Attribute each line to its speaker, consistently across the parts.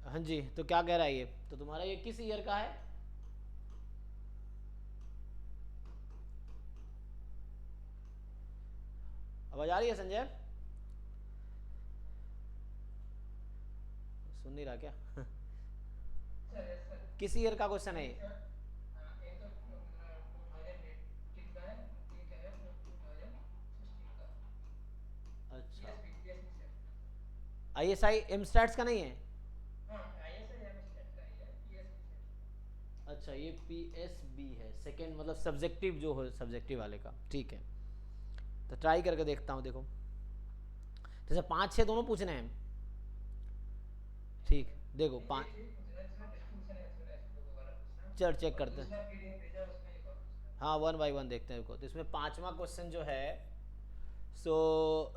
Speaker 1: हाँ जी, तो क्या कह रहा है ये? तो तुम्हारा ये किस ईयर का है? आवाज आ रही है संजय? सुन नहीं रहा क्या?
Speaker 2: Sir yes sir.
Speaker 1: किस ईयर का क्वेश्चन है
Speaker 2: एक
Speaker 1: ये?
Speaker 2: सर, एक तो मतलब 2018 का है, एक है 2016 का।
Speaker 1: अच्छा,
Speaker 2: ESP sir.
Speaker 1: ISI M stats का नहीं है?
Speaker 2: हाँ आईएसआई एम स्टेट का ही है, ईएसपी सर।
Speaker 1: अच्छा, ये पी एस बी है, सेकेंड मतलब सब्जेक्टिव जो हो, सब्जेक्टिव वाले का, ठीक है। तो ट्राई करके देखता हूँ, देखो। जैसे पाँच छः दोनों पूछने हैं।
Speaker 2: ठीक
Speaker 1: ठीक,
Speaker 2: है।
Speaker 1: देखो
Speaker 2: नहीं,
Speaker 1: पाँच।
Speaker 2: एक एक पूछना है जिसमें डिस्ट्रीब्यूशन है थोड़ा, इसको दोबारा पूछना।
Speaker 1: चल चेक
Speaker 2: और
Speaker 1: करते हैं।
Speaker 2: दूसरा पीडीएफ भेजा है, उसमें एक और पूछना है।
Speaker 1: हाँ, वन बाई वन देखते हैं, देखो। तो इसमें पांचवा क्वेश्चन जो है, so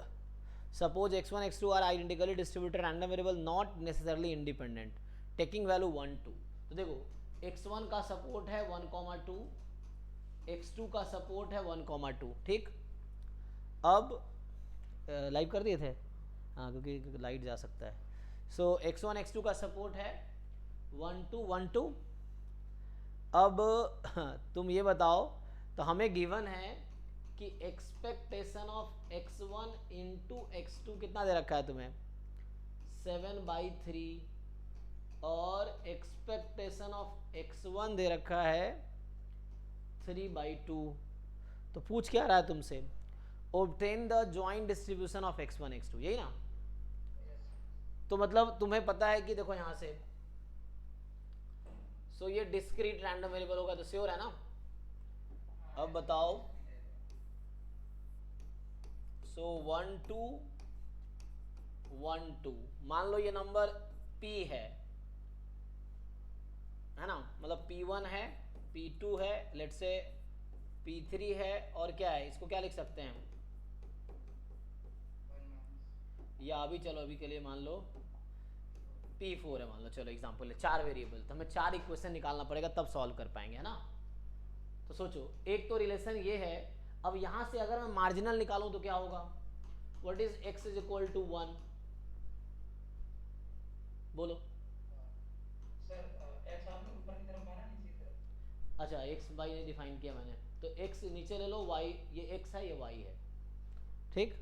Speaker 1: suppose x1 x2 are identically distributed random variable not necessarily independent taking value 1 2। तो देखो, x1 का सपोर्ट है 1,2, x2 का सपोर्ट है 1,2, ठीक। अब लाइव कर दिए थे, हाँ, क्योंकि लाइट जा सकता है। सो x1 x2 का सपोर्ट है 1 2 1 2। अब तुम ये बताओ, तो हमें गिवन है कि expectation of x1 into x2 कितना दे रखा है तुम्हें? 7/3। और एक्सपेक्टेशन ऑफ x1 दे रखा है 3/2। तो पूछ क्या रहा है तुमसे? Obtain the joint distribution of x1 x2, यही ना?
Speaker 2: यस।
Speaker 1: तो मतलब तुम्हें पता है कि देखो यहां से, सो ये डिस्क्रीट रैंडम वेरिएबल होगा, तो श्योर है ना?
Speaker 2: हाँ
Speaker 1: अब
Speaker 2: यस सर,
Speaker 1: बताओ।
Speaker 2: डिस्क्रीट है तो।
Speaker 1: सो 1 2 1 2, मान लो ये नंबर p है ना? मतलब p1 है, p2 है, लेट से p3 है, और क्या है, इसको क्या लिख सकते हैं?
Speaker 2: वन माइनस
Speaker 1: या अभी चलो, अभी के लिए मान लो
Speaker 2: फोर।
Speaker 1: p4 है, मान लो, चलो एग्जांपल है, चार वेरिएबल, तो हमें चार इक्वेशन निकालना पड़ेगा, तब सॉल्व कर पाएंगे, है ना? तो सोचो, एक तो रिलेशन ये है। अब यहां से अगर मैं मार्जिनल निकालूं तो क्या होगा? What is x is equal to 1? बोलो।
Speaker 2: सर एक्स आपने ऊपर की तरफ माना, नीचे की तरफ?
Speaker 1: अच्छा, x y नहीं डिफाइन किया मैंने, तो x नीचे ले लो, y, ये x है, ये y है, ठीक।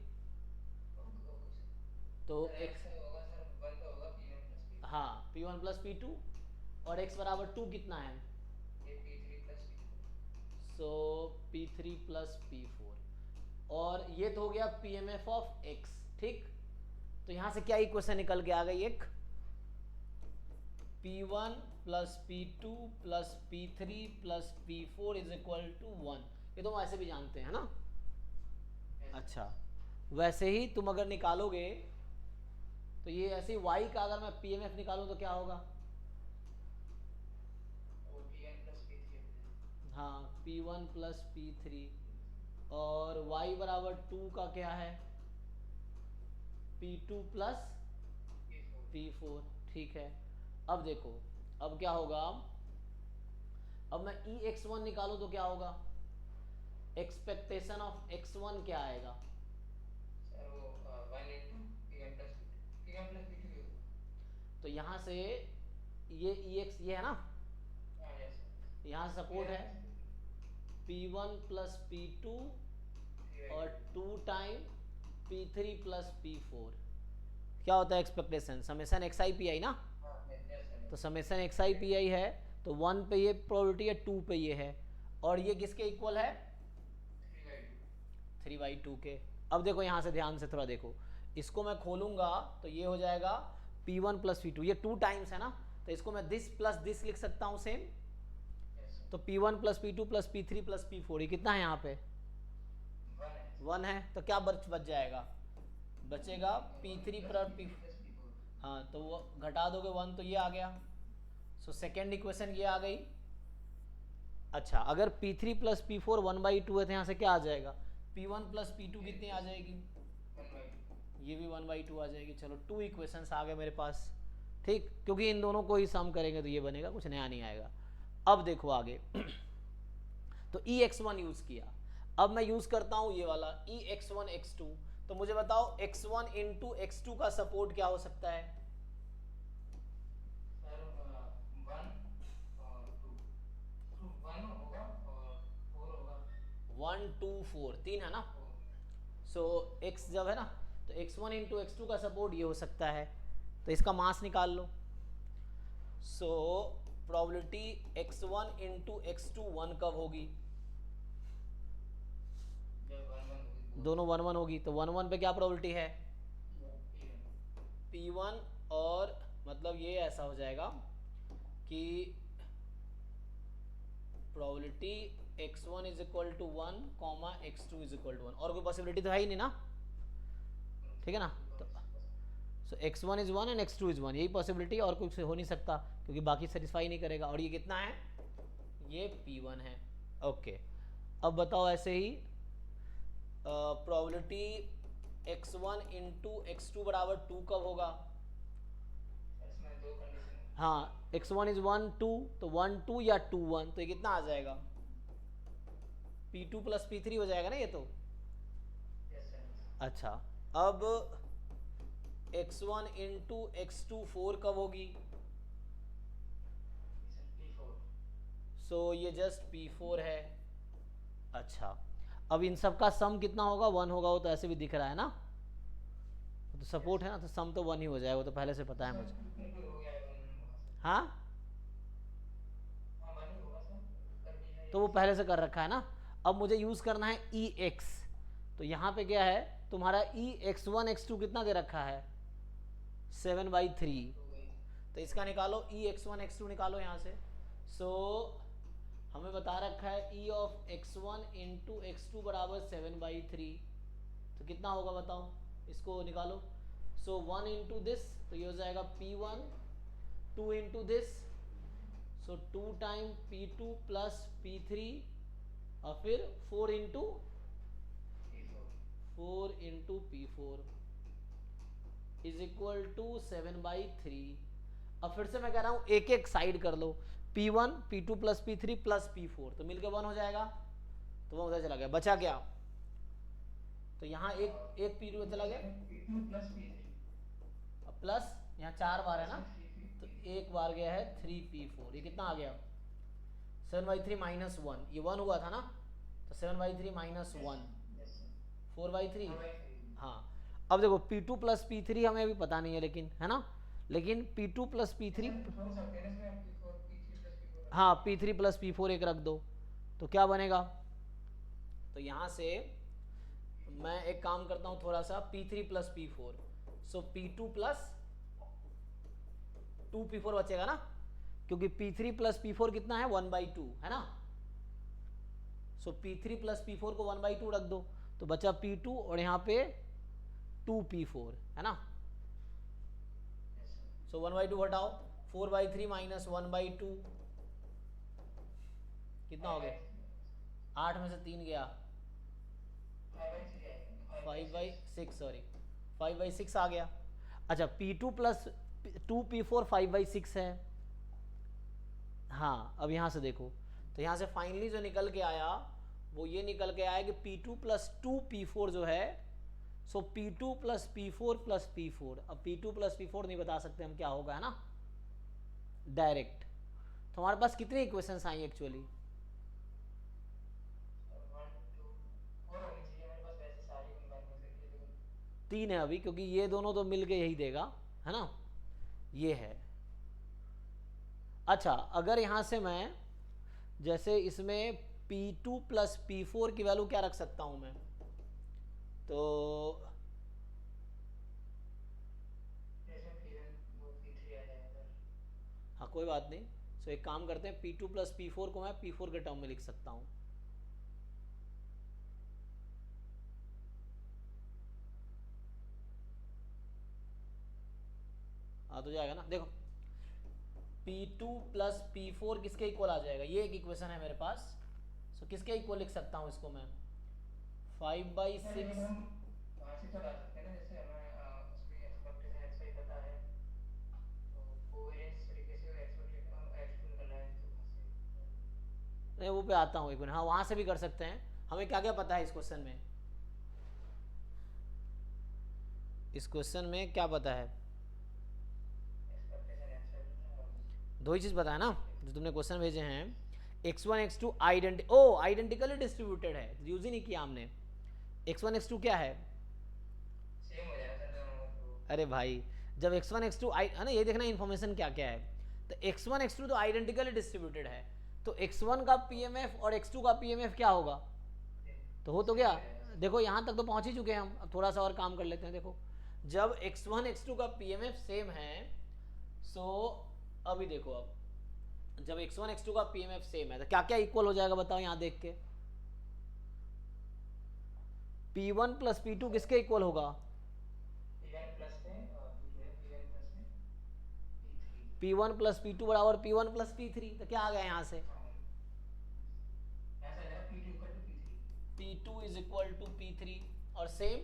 Speaker 2: Okay okay sir.
Speaker 1: तो
Speaker 2: सर
Speaker 1: x,
Speaker 2: एक्स होगा सर, वन का होगा P1 + P2।
Speaker 1: हाँ, p1 + p2, और x बराबर 2 कितना है?
Speaker 2: ये P3 + P4।
Speaker 1: सो p3 + p4, और ये तो हो गया pmf ऑफ x, ठीक। तो यहां से क्या इक्वेशन निकल के आ गई? एक p1 + p2 + p3 + p4 is equal to 1। ये तो हम ऐसे भी जानते हैं ना?
Speaker 2: Yes sir.
Speaker 1: अच्छा, वैसे ही तुम अगर निकालोगे, तो ये ऐसे ही y का अगर मैं pmf निकालूं तो क्या होगा?
Speaker 2: वो P1 + P3 हो जाएगा।
Speaker 1: हाँ, p1 + p3, और y बराबर 2 का क्या है? p2 +
Speaker 2: P4।
Speaker 1: p4, ठीक है। अब देखो, अब क्या होगा? अब मैं ex1 निकालूं तो क्या होगा? एक्सपेक्टेशन ऑफ x1 क्या आएगा?
Speaker 2: सर वो 1 × P1 + P2 ही होगा।
Speaker 1: तो यहां से ये ex, ये है ना?
Speaker 2: हाँ यस सर।
Speaker 1: यहां से सपोर्ट है
Speaker 2: P1 + P2।
Speaker 1: p1 + p2,
Speaker 2: 3/2।
Speaker 1: और 2 टाइम p3 + p4। क्या होता है expectation? Summation x I P I ना?
Speaker 2: हाँ यस सर
Speaker 1: तो
Speaker 2: yes.
Speaker 1: Summation x I P I है, तो 1 पे ये प्रोबेबिलिटी है, 2 पे ये है, और ये किसके इक्वल है?
Speaker 2: 3/2।
Speaker 1: 3/2 के। अब देखो यहां से ध्यान से थोड़ा देखो, इसको मैं खोलूंगा तो ये हो जाएगा p1 + p2, ये 2 टाइम्स है ना? तो इसको मैं दिस प्लस दिस लिख सकता हूं सेम।
Speaker 2: Yes sir.
Speaker 1: तो p1 + p2 + p3 + p4, ये कितना है यहाँ पे?
Speaker 2: 1 है सर।
Speaker 1: 1 है, तो क्या बच जाएगा? बचेगा पी
Speaker 2: वन
Speaker 1: थ्री
Speaker 2: प्लस
Speaker 1: पर
Speaker 2: P
Speaker 1: P.
Speaker 2: Three plus P four
Speaker 1: हाँ, तो वो घटा दोगे 1 तो ये आ गया। सो सेकेंड इक्वेशन ये आ गई। अच्छा, अगर p3 + p4 1/2 है, तो यहाँ से क्या आ जाएगा? p1 + p2
Speaker 2: ये
Speaker 1: कितनी आ
Speaker 2: प्लस
Speaker 1: जाएगी?
Speaker 2: 1/2।
Speaker 1: ये भी 1/2 आ जाएगी। चलो, 2 इक्वेशंस आ गए मेरे पास, ठीक, क्योंकि इन दोनों को ही सम करेंगे तो ये बनेगा, कुछ नया नहीं आएगा। अब देखो आगे। तो ex1 यूज किया। अब मैं यूज करता हूं ये वाला ex1 x2। तो मुझे बताओ x1 इंटू x2 का सपोर्ट क्या हो सकता है? 1 2 4 3 है ना. सो x जब है ना तो x1 इंटू x2 का सपोर्ट ये हो सकता है, तो इसका मास निकाल लो. So probability x1 into x2 1 कब होगी? दोनों 1 1 होगी, तो 1 1 पे क्या प्रोबेबिलिटी है? P1. और मतलब ये ऐसा हो जाएगा कि probability x1 is equal to 1 comma x2 is equal to 1. और कोई पॉसिबिलिटी तो है ही नहीं ना, ठीक है ना. तो सो x1 is 1 and x2 is 1, यही पॉसिबिलिटी, और कुछ हो नहीं सकता क्योंकि बाकी सेटिस्फाई नहीं करेगा. और ये कितना है? ये P1 है. ओके, अब बताओ ऐसे ही प्रोबेबिलिटी x1 इंटू x2 बराबर 2 कब होगा? हाँ, x1 इज 1 2, तो 1 2 या 2 1, तो ये कितना आ जाएगा? P2 प्लस P3 हो जाएगा ना ये तो. अच्छा, अब x1 इंटू x2 4 कब होगी? सो ये जस्ट P4 है. अच्छा, अब इन सब का सम कितना होगा? 1 होगा, वो तो ऐसे भी दिख रहा है ना, तो सपोर्ट है ना, तो सम तो 1 ही हो जाएगा, वो तो पहले से पता है मुझे. हाँ, तो वो पहले से कर रखा है ना. अब मुझे यूज करना है EX, तो यहाँ पे क्या है तुम्हारा EX1 x2 कितना दे रखा है? 7/3. तो इसका निकालो, EX1 x2 निकालो यहाँ से. सो हमें बता रखा है E of x1 into x2 बराबर 7/3, तो कितना होगा बताओ, इसको निकालो. सो 1 इंटू दिस, तो ये हो जाएगा P1, 2 into this, so 2 time P2 plus P3, और फिर 4 into P4 is equal to 7/3. अब फिर से मैं कह रहा हूँ एक एक साइड कर लो, P1 P2 plus P3 plus P4, तो मिलके 1 हो जाएगा, तो वो उधर चला गया, बचा क्या? तो यहाँ एक P2 चला गया, अब प्लस यहाँ 4 बार है ना, तो एक बार गया है 3P4. ये कितना आ गया? 7/3 माइनस 1, ये 1 हुआ था ना, तो 7/3 माइनस 1 4/3. हाँ, अब देखो P2 प्लस P3 हमें अभी पता नहीं है, लेकिन है ना, लेकिन P2 प्लस P3, हाँ P3 प्लस P4 एक रख दो, तो क्या बनेगा? तो यहाँ से मैं एक काम करता हूँ थोड़ा सा, P3 प्लस P4, सो P2 प्लस 2P4 बचेगा ना, क्योंकि P3 प्लस P4 कितना है? 1/2 है ना. सो P3 प्लस P4 को 1/2 रख दो, तो बचा P2 और यहाँ पे 2P4 है ना. सो 1/2 हटाओ, 4/3 माइनस 1/2 कितना हो गया? 8 में से 3 गया, 5/6, सॉरी 5/6 आ गया. अच्छा, P2 प्लस 2P4 5/6 है. हाँ, अब यहाँ से देखो, तो यहाँ से फाइनली जो निकल के आया वो ये निकल के आया कि P2 प्लस 2P4 जो है, सो P2 plus P4 plus P4. अब P2 प्लस P4 नहीं बता सकते हम क्या होगा, है ना, डायरेक्ट. तो हमारे पास कितनी इक्वेशंस आई एक्चुअली? 3 है अभी, क्योंकि ये दोनों तो मिल के यही देगा, है ना, ये है. अच्छा, अगर यहाँ से मैं जैसे इसमें P2 प्लस P4 की वैल्यू क्या रख सकता हूँ मैं? तो हाँ, कोई बात नहीं. सो एक काम करते हैं, P2 प्लस P4 को मैं P4 के टर्म में लिख सकता हूँ. आ तो जाएगा ना, देखो P2 प्लस P4 किसके इक्वल आ जाएगा? ये एक इक्वेशन है मेरे पास. सो किसके इक्वल लिख सकता हूँ इसको मैं? 5/6. नहीं, वो पे आता हूँ एक मिनट. हाँ, वहाँ से भी कर सकते हैं. हमें क्या क्या पता है इस क्वेश्चन में? इस क्वेश्चन में क्या पता है? दो ही चीज़ पता है ना जो तुमने क्वेश्चन भेजे हैं, x1 x2 आइडेंटिकली डिस्ट्रीब्यूटेड है, यूज ही नहीं किया हमने। x1 x2 क्या है?
Speaker 2: सेम हो जाएगा सर दोनों का तो।
Speaker 1: अरे भाई जब x1 x2 है ना, ये देखना इन्फॉर्मेशन क्या क्या है। तो x1 x2 तो आइडेंटिकली डिस्ट्रीब्यूटेड है, तो x1 का पीएमएफ और x2 का पीएमएफ क्या होगा? तो हो तो गया। देखो यहाँ तक तो पहुंच ही चुके हैं हम, अब थोड़ा सा और काम कर लेते हैं। देखो जब x1 x2 का पीएमएफ सेम है, सो अभी देखो, अब जब x1 x2 का पीएमएफ सेम है तो क्या क्या इक्वल हो जाएगा बताओ यहाँ देख के। P1 प्लस P2 किसके इक्वल होगा?
Speaker 2: P1 प्लस में और P1 प्लस में P3।
Speaker 1: P1 प्लस P2 बराबर P1 प्लस P3, तो क्या आ गया यहाँ से?
Speaker 2: हाँ, यहाँ से आ जाएगा P2 equal to P3।
Speaker 1: P2 is equal to P3 और same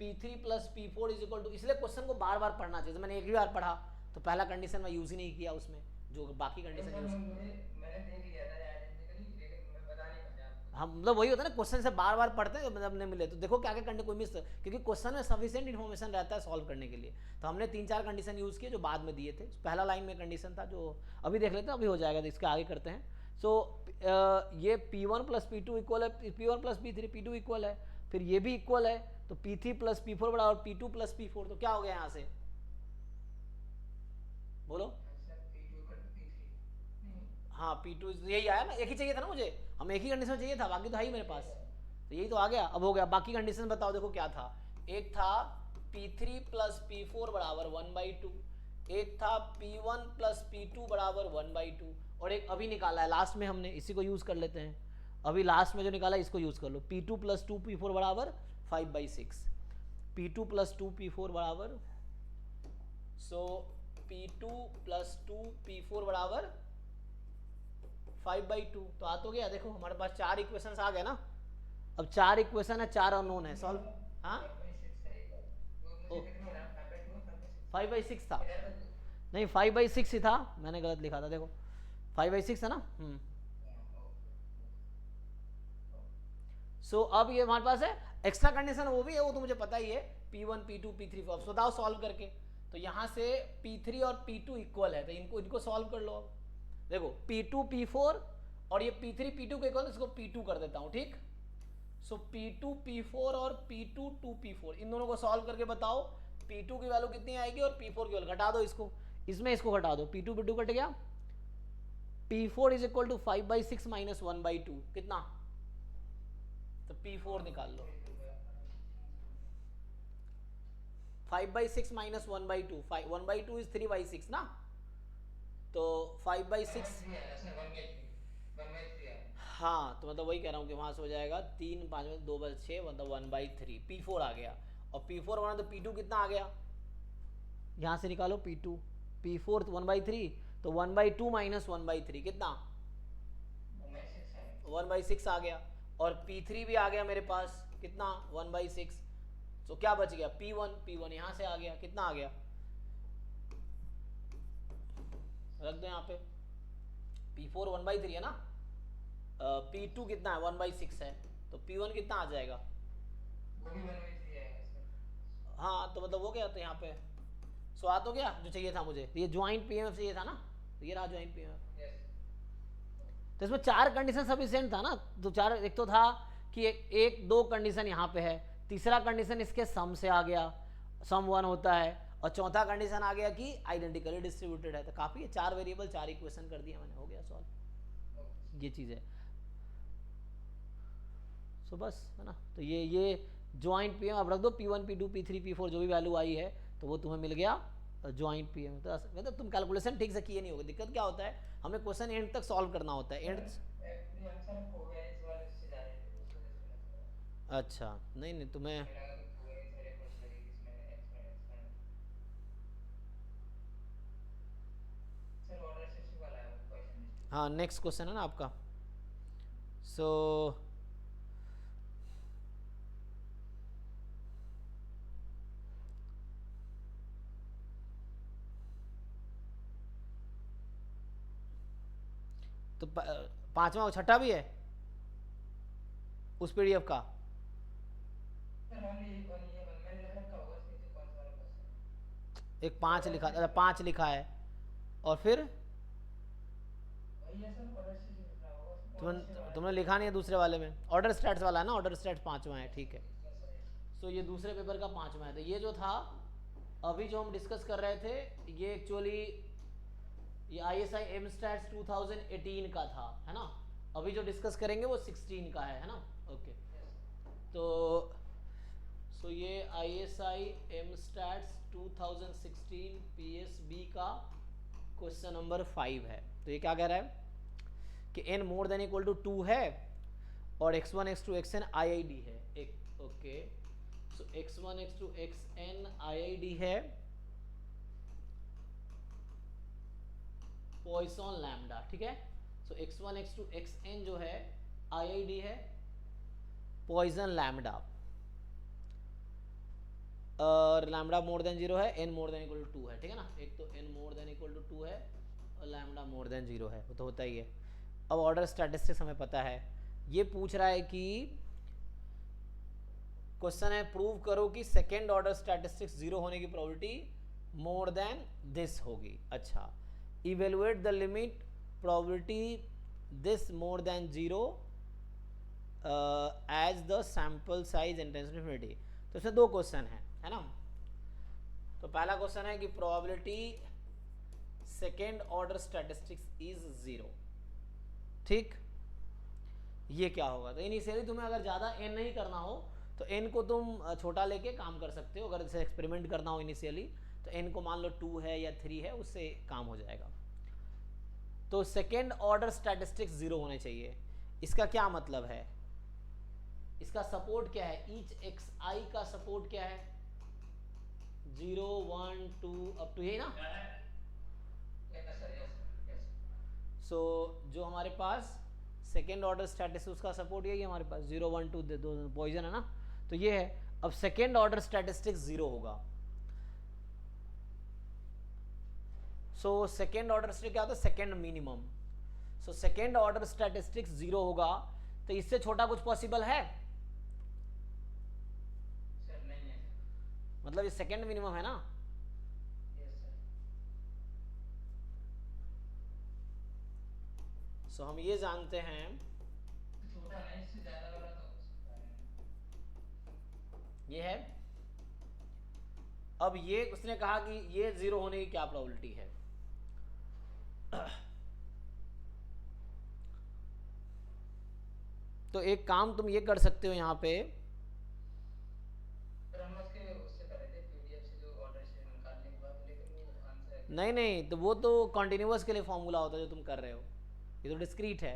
Speaker 1: P3 plus P4 is equal to, इसलिए क्वेश्चन को बार बार पढ़ना चाहिए। मैंने एक ही बार पढ़ा तो पहला कंडीशन मैं यूज ही नहीं किया उसमें, जो बाकी
Speaker 2: नहीं
Speaker 1: कंडीशन
Speaker 2: सर,
Speaker 1: यूज।
Speaker 2: मैंने देख लिया था आइडेंटिकली, लेकिन मैं बता नहीं पाया आपको।
Speaker 1: हम मतलब वही होता है ना, क्वेश्चन से बार बार पढ़ते हैं मतलब नहीं मिले तो देखो क्या क्या करने कोई मिस, क्योंकि क्वेश्चन में सफिशिएंट इन्फॉर्मेशन रहता है सॉल्व करने के लिए। तो हमने 3-4 कंडीशन यूज किए जो बाद में दिए थे। पहला लाइन में कंडीशन था जो अभी देख लेते हैं, अभी हो जाएगा, तो इसके आगे करते हैं। सो ये P1 प्लस P2 इक्वल है, P1 plus P3 P2 equal है, फिर ये भी इक्वल है, तो P3 प्लस P4 बराबर P2 प्लस P4, तो क्या हो गया यहाँ से बोलो?
Speaker 2: Sir P2 equal to P3 नहीं।
Speaker 1: हाँ P2 यही आया ना, एक ही चाहिए था ना मुझे, हमें एक ही कंडीशन चाहिए था, बाकी तो है ही मेरे पास, तो यही तो आ गया। अब हो गया, बाकी कंडीशन बताओ। देखो क्या था, एक था P3 प्लस P4 बराबर 1/2, एक था P1 प्लस P2 बराबर 1/2, और एक अभी निकाला है लास्ट में हमने, इसी को यूज कर लेते हैं। अभी लास्ट में जो निकाला है इसको यूज कर लो। P2 प्लस 2P4 बराबर 5/6, P2 प्लस 2P4 बराबर, सो P2 प्लस 2P4 बराबर 5/2, तो आ तो गया। देखो हमारे पास 4 इक्वेशंस आ गए ना। अब 4 इक्वेशन है, 4 अननोन है, सॉल्व। हाँ
Speaker 2: 5/6 है एक बार। वो मुझे कितना हो रहा है? 5/2 5/6।
Speaker 1: 5/6 था,
Speaker 2: इधर तो
Speaker 1: नहीं 5/6 ही था, मैंने गलत लिखा था। देखो 5/6 है ना। सो अब ये हमारे पास है एक्स्ट्रा कंडीशन, वो भी है, वो तो मुझे पता ही है, P1 P2 P3। अब बताओ सॉल्व करके, तो यहाँ से P3 और P2 इक्वल है, तो इनको सॉल्व कर लो। अब देखो P2 P4 और ये P3 P2 के इक्वल, इसको P2 कर देता हूँ, ठीक। सो P2 P4 और P2 2P4, इन दोनों को सॉल्व करके बताओ P2 की वैल्यू कितनी आएगी और P4 की वैल्यू, घटा दो इसको, इसमें इसको घटा दो, P2 P2 कट गया। P4 is equal to 5/6 minus 1/2, कितना? तो P4 निकाल लो। 5/6 माइनस 1/2, 1/2 इज 3/6 ना, तो 5/6,
Speaker 2: 1/3 है इसमें, 1/3 है।
Speaker 1: हाँ तो मतलब वही कह रहा हूँ कि वहाँ से हो जाएगा 3 5 में 2/6, मतलब 1/3 P4 आ गया। और P4 बना तो P2 कितना आ गया, यहाँ से निकालो P2, P4 तो 1/3, तो 1/2 माइनस 1/3 कितना?
Speaker 2: 1/6 है।
Speaker 1: 1/6 आ गया। और P3 भी आ गया मेरे पास, कितना? 1/6। तो क्या बच गया? P1 यहाँ से आ गया, कितना आ गया? रख दो यहाँ पे, P4 1/3 है ना, P2 कितना है? 1/6 है, तो P1 कितना आ जाएगा?
Speaker 2: वो भी 1/3 है इसमें।
Speaker 1: हाँ तो मतलब वो क्या, तो यहाँ पे सो आ तो गया जो चाहिए था मुझे, ये ज्वाइंट पीएमएफ चाहिए था ना, तो ये रहा ज्वाइंट पीएमएफ।
Speaker 2: यस।
Speaker 1: तो इसमें 4 कंडीशन सफिशिएंट था ना, तो 4, एक तो था कि एक 2 कंडीशन यहाँ पे है, तीसरा कंडीशन इसके सम से आ गया, सम 1 होता है, और चौथा कंडीशन आ गया कि आइडेंटिकली डिस्ट्रीब्यूटेड है। तो काफ़ी है, 4 वेरिएबल 4 इक्वेशन कर दिया मैंने, हो गया सॉल्व, ये चीज़ है। सो बस है ना, तो ये ज्वाइंट पीएम अब रख दो, P1 P2 P3 P4 जो भी वैल्यू आई है तो वो तुम्हें मिल गया ज्वाइंट पीएम। तो मतलब तुम कैलकुलेशन ठीक से किए नहीं होगे। दिक्कत क्या होता है, हमें क्वेश्चन एंड तक सॉल्व करना होता है, एंड।
Speaker 2: एक्चुअली आंसर कोवेरिएंस वाले से जा रहे थे, उस वजह से लग रहा है।
Speaker 1: अच्छा नहीं तुम्हें,
Speaker 2: मुझे लगा कि कोवेरिएंस वाले अप्रोच लगेगी इसमें, एक्सपेरिमेंट। सर ऑर्डर से वाला है वो क्वेश्चन लिस्ट।
Speaker 1: हाँ नेक्स्ट क्वेश्चन है ना आपका। सो तो पांचवा और छठा भी है उस पीडीएफ का।
Speaker 2: सर ओनली एक वन ये वन मैंने लिख रखा होगा, इसमें से कौन सा वाला क्वेश्चन?
Speaker 1: एक 5 लिखा, 5 लिखा है, और फिर
Speaker 2: वही है सर, ऑर्डर से जो लिखा होगा
Speaker 1: तुमने लिखा नहीं है दूसरे वाले में, ऑर्डर स्टैट्स वाला है ना, ऑर्डर स्टैट्स पांचवा है, ठीक है। सो ये दूसरे पेपर का पांचवा है। तो ये जो था अभी जो हम डिस्कस कर रहे थे, ये एक्चुअली ये ISI एम स्टैट्स 2018 का था, है ना। अभी जो डिस्कस करेंगे वो 16 का है ना। ओके, तो सो ये ISI एम स्टैट्स 2016 PSB का क्वेश्चन नंबर 5 है। तो ये क्या कह रहा है कि n more than equal to 2 है और x1 x2 xn IID है एक। Okay, so x1 x2 xn IID है पॉइसन लैम्डा, ठीक है। सो x1 x2 xn जो है IID है पॉइसन लैम्डा, और लैम्डा मोर देन 0 है, n more than equal to 2 है, ठीक है ना। एक तो n more than equal to 2 है और लैम्डा मोर देन 0 है, वो तो होता ही है। अब ऑर्डर स्टैटिस्टिक्स हमें पता है, ये पूछ रहा है कि क्वेश्चन है प्रूव करो कि सेकेंड ऑर्डर स्टैटिस्टिक्स 0 होने की प्रोबेबिलिटी मोर देन दिस होगी। अच्छा, evaluate the limit probability this more than 0 as the sample size intensity infinity. तो इसमें दो क्वेश्चन है ना। तो पहला क्वेश्चन है कि probability second order statistics is 0, ठीक। ये क्या होगा, तो इनिशियली तुम्हें अगर ज़्यादा n नहीं करना हो तो n को तुम छोटा लेके काम कर सकते हो। अगर जैसे एक्सपेरिमेंट करना हो इनिशियली तो n को मान लो 2 है या 3 है, उससे काम हो जाएगा। तो सेकेंड ऑर्डर स्टैटिस्टिक्स 0 होने चाहिए। इसका क्या मतलब है, इसका सपोर्ट क्या है, ईच xi का सपोर्ट क्या है, 0 1 2 अप टू, यही ना। सो जो हमारे पास सेकेंड ऑर्डर स्टैटिस्टिक्स उसका सपोर्ट यही है हमारे पास, 0 1 2 दो पॉइजन है ना, तो ये है। अब सेकेंड ऑर्डर स्टैटिस्टिक्स 0 होगा। सो सेकेंड ऑर्डर स्टैटिस्टिक्स क्या होता है, second minimum. So second order statistics 0 होगा, तो इससे छोटा कुछ पॉसिबल है?
Speaker 2: सर नहीं है,
Speaker 1: मतलब ये सेकेंड मिनिमम है ना।
Speaker 2: Yes sir.
Speaker 1: सो हम ये जानते हैं,
Speaker 2: छोटा नहीं, इससे ज़्यादा वाला तो हो सकता है।
Speaker 1: ये है। अब ये उसने कहा कि ये 0 होने की क्या प्रोबेबिलिटी है। तो एक काम तुम ये कर सकते हो यहाँ पे,
Speaker 2: सर हम उसके उससे कर रहे थे PDF से जो ऑर्डर से निकालने के बाद, लेकिन वो आंसर
Speaker 1: नहीं तो वो तो कॉन्टिन्यूअस के लिए फॉर्मूला होता है जो तुम कर रहे हो, ये तो डिस्क्रीट है।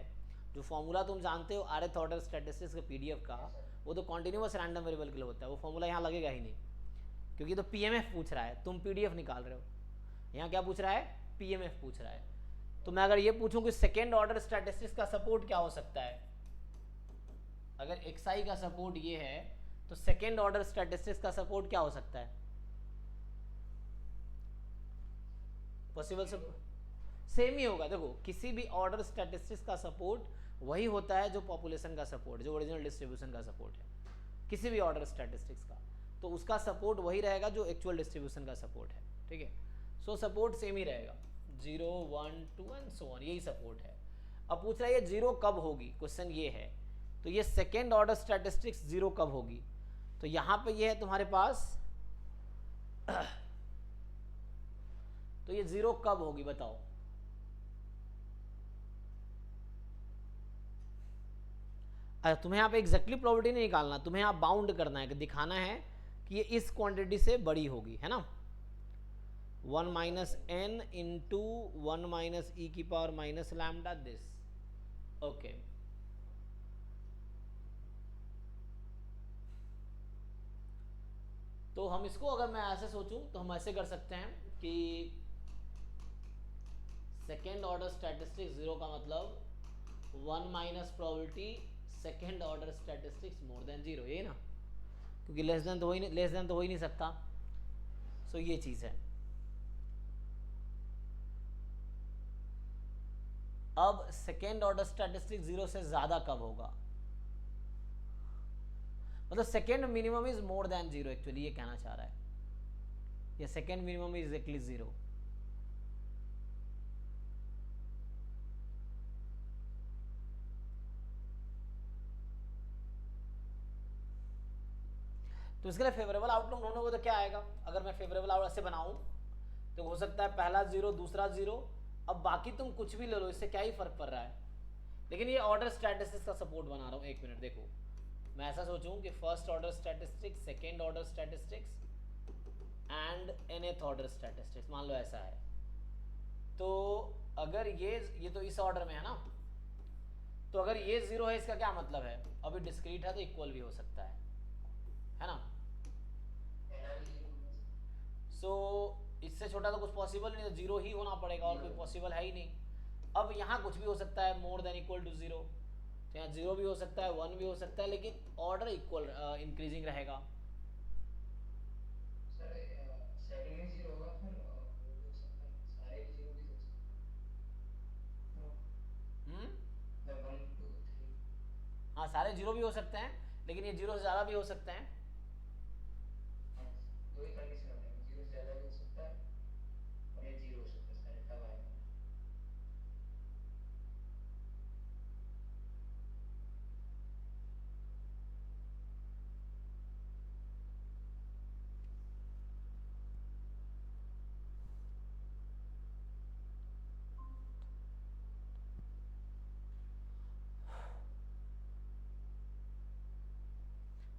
Speaker 1: जो फॉर्मूला तुम जानते हो rth ऑर्डर स्टैटिस्टिक्स का PDF का, वो तो कॉन्टिन्यूअस रैंडम वेरिएबल के लिए होता है, वो फॉर्मूला यहाँ लगेगा ही नहीं, क्योंकि तो PMF पूछ रहा है, तुम PDF निकाल रहे हो। यहाँ क्या पूछ रहा है, PMF पूछ रहा है। तो मैं अगर ये पूछूं कि सेकेंड ऑर्डर स्टैटिस्टिक्स का सपोर्ट क्या हो सकता है, अगर xi का सपोर्ट ये है तो सेकेंड ऑर्डर स्टैटिस्टिक्स का सपोर्ट क्या हो सकता है, पॉसिबल सब सेम ही होगा। देखो किसी भी ऑर्डर स्टैटिस्टिक्स का सपोर्ट वही होता है जो पॉपुलेशन का सपोर्ट, जो ओरिजिनल डिस्ट्रीब्यूशन का सपोर्ट है किसी भी ऑर्डर स्टैटिस्टिक्स का, तो उसका सपोर्ट वही रहेगा जो एक्चुअल डिस्ट्रीब्यूशन का सपोर्ट है, ठीक है। सो सपोर्ट सेम ही रहेगा, 0 1 2 एंड सो ऑन, यही सपोर्ट है। अब पूछ रहा है ये 0 कब होगी, क्वेश्चन ये है। तो ये सेकेंड ऑर्डर स्टैटिस्टिक्स 0 कब होगी, तो यहाँ पे ये है तुम्हारे पास। तो ये 0 कब होगी बताओ। अच्छा, तुम्हें यहाँ पे एग्जैक्टली प्रोबेबिलिटी नहीं निकालना, तुम्हें यहाँ बाउंड करना है कि दिखाना है कि ये इस क्वांटिटी से बड़ी होगी, है ना। 1 minus n into 1 minus e की power minus lambda this. Okay, तो हम इसको अगर मैं ऐसे सोचूं तो हम ऐसे कर सकते हैं कि सेकेंड ऑर्डर स्टैटिस्टिक्स 0 का मतलब 1 minus probability second order statistics मोर देन 0, ये ना, क्योंकि लेस देन तो हो ही नहीं सकता। सो ये चीज़ है। अब सेकेंड ऑर्डर स्टैटिस्टिक्स 0 से ज़्यादा कब होगा, मतलब second minimum is more than 0, actually ये कहना चाह रहा है, या सेकेंड मिनिमम इज एक्चुअली 0। तो इसके लिए फेवरेबल आउटकम ढूंढोगे हो तो क्या आएगा, अगर मैं फेवरेबल आउट ऐसे बनाऊं तो हो सकता है पहला जीरो दूसरा जीरो, अब बाकी तुम कुछ भी ले लो, इससे क्या ही फर्क पड़ रहा है। लेकिन ये ऑर्डर स्टैटिस्टिक्स का सपोर्ट बना रहा हूँ। एक मिनट देखो, मैं ऐसा सोचूं कि first order statistics, second order statistics and nth order statistics, मान लो ऐसा है। तो अगर ये तो इस ऑर्डर में है ना, तो अगर ये जीरो है इसका क्या मतलब है, अभी डिस्क्रीट है तो इक्वल भी हो सकता है ना। सो इससे छोटा तो कुछ पॉसिबल नहीं, तो जीरो ही होना पड़ेगा और कोई पॉसिबल है ही नहीं। अब यहाँ कुछ भी हो सकता है more than equal to zero, तो यहाँ जीरो भी हो सकता है, वन भी हो सकता है, लेकिन ऑर्डर इक्वल इंक्रीजिंग रहेगा।
Speaker 2: सर सेकंड में जीरो होगा, फिर वो भी हो सकता है सारे भी जीरो भी हो सकते हैं। द 1 2 3
Speaker 1: हाँ सारे जीरो भी हो सकते हैं, लेकिन ये जीरो से ज़्यादा भी हो सकते हैं।
Speaker 2: दो ही कंडीशन होते हैं, जीरो से ज़्यादा भी हो सकता है और ये जीरो हो सकता है, सारे तब आएगा।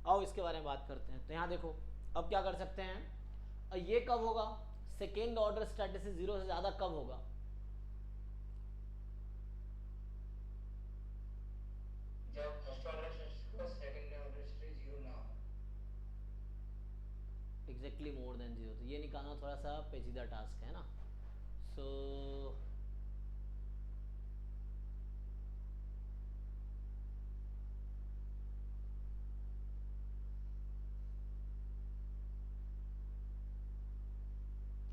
Speaker 1: आओ इसके बारे में बात करते हैं। तो यहाँ देखो, अब क्या कर सकते हैं, ये कब होगा, सेकेंड ऑर्डर स्टैटिस्टिक्स जीरो से ज़्यादा कब होगा,
Speaker 2: जब फर्स्ट ऑर्डर स्टैटिस्टिक्स का सेकंड ऑर्डर स्टैटिस्टिक्स जीरो ना हो।
Speaker 1: Exactly more than zero. तो ये निकालना थोड़ा सा पेचीदा टास्क है ना। सो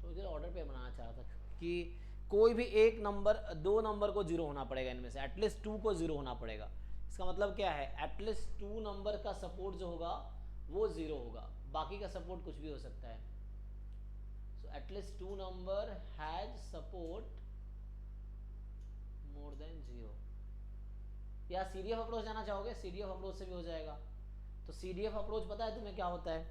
Speaker 1: तो इधर ऑर्डर पे बनाना चाह रहा था कि कोई भी एक नंबर, दो नंबर को जीरो होना पड़ेगा इनमें से, एटलीस्ट टू को जीरो होना पड़ेगा। इसका मतलब क्या है, एटलीस्ट टू नंबर का सपोर्ट जो होगा वो जीरो होगा, बाकी का सपोर्ट कुछ भी हो सकता है। So at least to number has support more than zero. या सीडीएफ अप्रोच जाना चाहोगे, सीडीएफ अप्रोच से भी हो जाएगा। तो सीडीएफ अप्रोच पता है तुम्हें क्या होता है,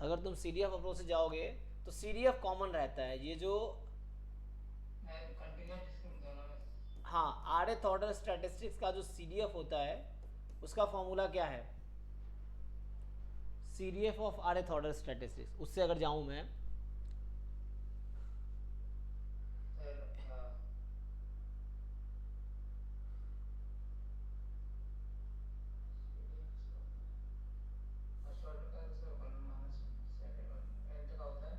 Speaker 1: अगर तुम सीडीएफ अप्रोच से जाओगे तो सीडीएफ कॉमन रहता है, ये जो
Speaker 2: कंटिन्यूस डिस्क्रिप्ट दोनों में।
Speaker 1: हाँ आरएथ ऑर्डर स्टैटिस्टिक्स का जो सीडीएफ होता है उसका फॉर्मूला क्या है, सीडीएफ ऑफ आरएथ ऑर्डर स्टैटिस्टिक्स। उससे अगर जाऊं मैं,
Speaker 2: फर्स्ट ऑर्डर का sir 1 minus second order nth का होता है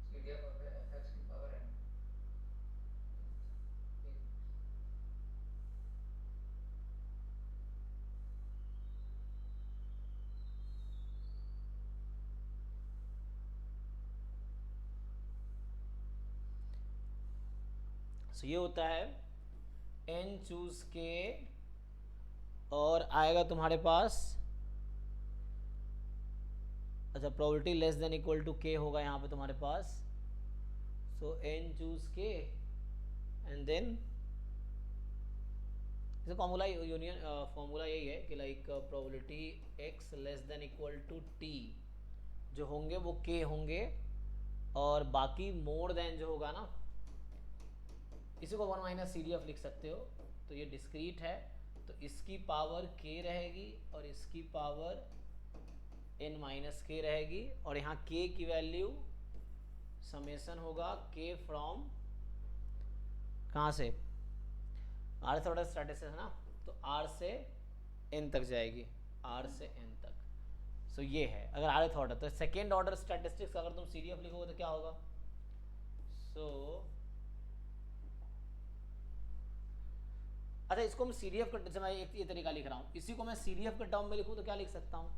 Speaker 2: सीडीएफ ऑफ fx की पावर n।
Speaker 1: सो ये होता है एन चूज के, और आएगा तुम्हारे पास, अच्छा probability less than equal to k होगा यहाँ पे तुम्हारे पास। So n choose k and then इसका फॉर्मूला यूनियन फॉर्मूला यही है कि like probability x less than equal to t जो होंगे वो के होंगे, और बाकी मोर देन जो होगा ना, इसी को one minus C D F लिख सकते हो। तो ये डिस्क्रीट है तो इसकी पावर के रहेगी और इसकी पावर n माइनस के रहेगी, और यहाँ k की वैल्यू समेसन होगा k फ्रॉम कहाँ से, r ऑर्डर स्टैटिस्टिक्स है ना, तो r से n तक जाएगी, r से n तक। सो ये है अगर rth ऑर्डर, तो सेकेंड ऑर्डर स्टैटिस्टिक्स अगर तुम CDF लिखोगे तो क्या होगा, सो अच्छा इसको मैं CDF का, जैसे मैं ये तरीका लिख रहा हूँ, इसी को मैं CDF के टर्म में लिखूँ तो क्या लिख सकता हूँ,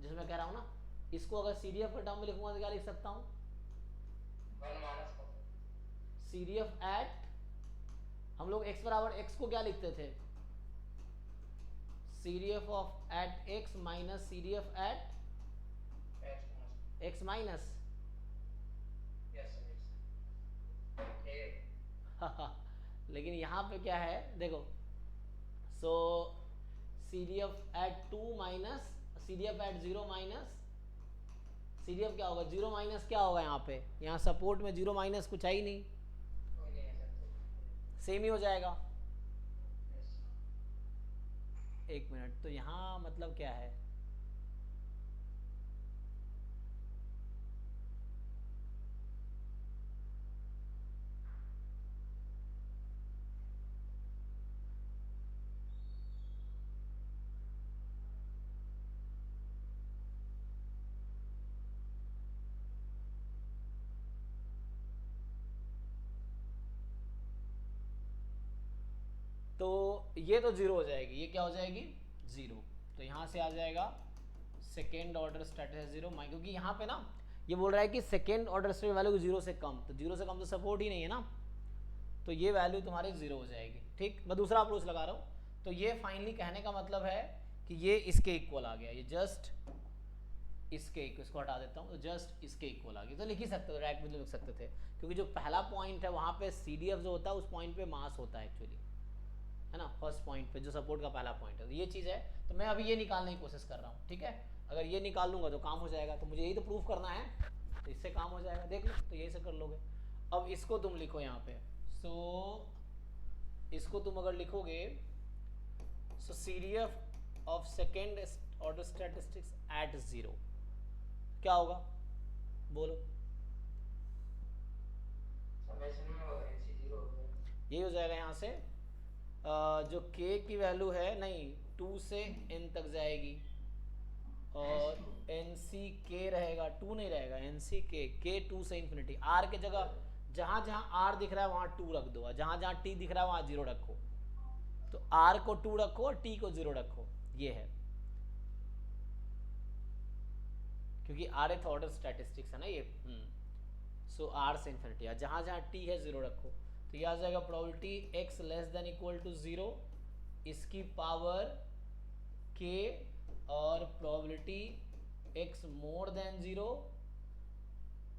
Speaker 1: जैसे मैं कह रहा हूँ ना, इसको अगर CDF के टर्म में लिखूंगा तो क्या लिख सकता हूँ, CDF एट, हम लोग x बराबर x को क्या लिखते थे, CDF of at x minus CDF at x minus लेकिन यहाँ पे क्या है देखो, so CDF at 2 minus CDF at 0 minus C D F क्या होगा, जीरो माइनस क्या होगा यहाँ पे, यहाँ सपोर्ट में जीरो माइनस कुछ है ही नहीं,
Speaker 2: कोई नहीं है सर तो
Speaker 1: सेम ही हो जाएगा।
Speaker 2: यस
Speaker 1: एक मिनट, तो यहाँ मतलब क्या है, तो ये तो जीरो हो जाएगी, ये क्या हो जाएगी जीरो, तो यहाँ से आ जाएगा सेकेंड ऑर्डर स्टेटस जीरो, क्योंकि यहाँ पे ना ये बोल रहा है कि second order state value zero से कम, तो जीरो से कम तो सपोर्ट ही नहीं है ना, तो ये वैल्यू तुम्हारी जीरो हो जाएगी। ठीक, मैं दूसरा अप्रोच लगा रहा हूँ, तो ये फाइनली कहने का मतलब है कि ये इसके इक्वल आ गया, ये जस्ट इसके इसको हटा देता हूँ, तो जस्ट इसके इक्वल आ गया, तो लिख ही सकते हो, डायरेक्ट भी लिख सकते थे, क्योंकि जो पहला पॉइंट है वहाँ पे सी डी एफ जो होता है उस पॉइंट पे मास होता है एक्चुअली, है ना, फर्स्ट पॉइंट पे जो सपोर्ट का पहला पॉइंट है, तो ये चीज़ है, तो मैं अभी ये निकालने की कोशिश कर रहा हूँ। ठीक है, अगर ये निकाल लूँगा तो काम हो जाएगा, तो मुझे यही तो प्रूफ करना है, तो इससे काम हो जाएगा, देख लो, तो यही से कर लोगे। अब इसको तुम लिखो यहाँ पे, सो इसको तुम अगर लिखोगे, so C D F of second order statistics at zero क्या होगा, बोलो,
Speaker 2: समेशन में वो एनसी जीरो हो गया
Speaker 1: यही हो जाएगा यहाँ से, जो k की वैल्यू है नहीं 2 से n तक जाएगी, और एन सी के रहेगा, 2 नहीं रहेगा, एन सी के 2 से इन्फिनिटी, r के जगह जहाँ जहाँ r दिख रहा है वहाँ 2 रख दो, जहाँ जहाँ t दिख रहा है वहाँ 0 रखो, तो r को 2 रखो और t को 0 रखो, ये है, क्योंकि rth ऑर्डर स्टैटिस्टिक्स है ना ये, सो r से इन्फिनिटी, जहाँ जहाँ t है 0 रखो, तो ये आ जाएगा probability x less than equal to 0 इसकी पावर k, और प्रोबेबिलिटी x मोर देन 0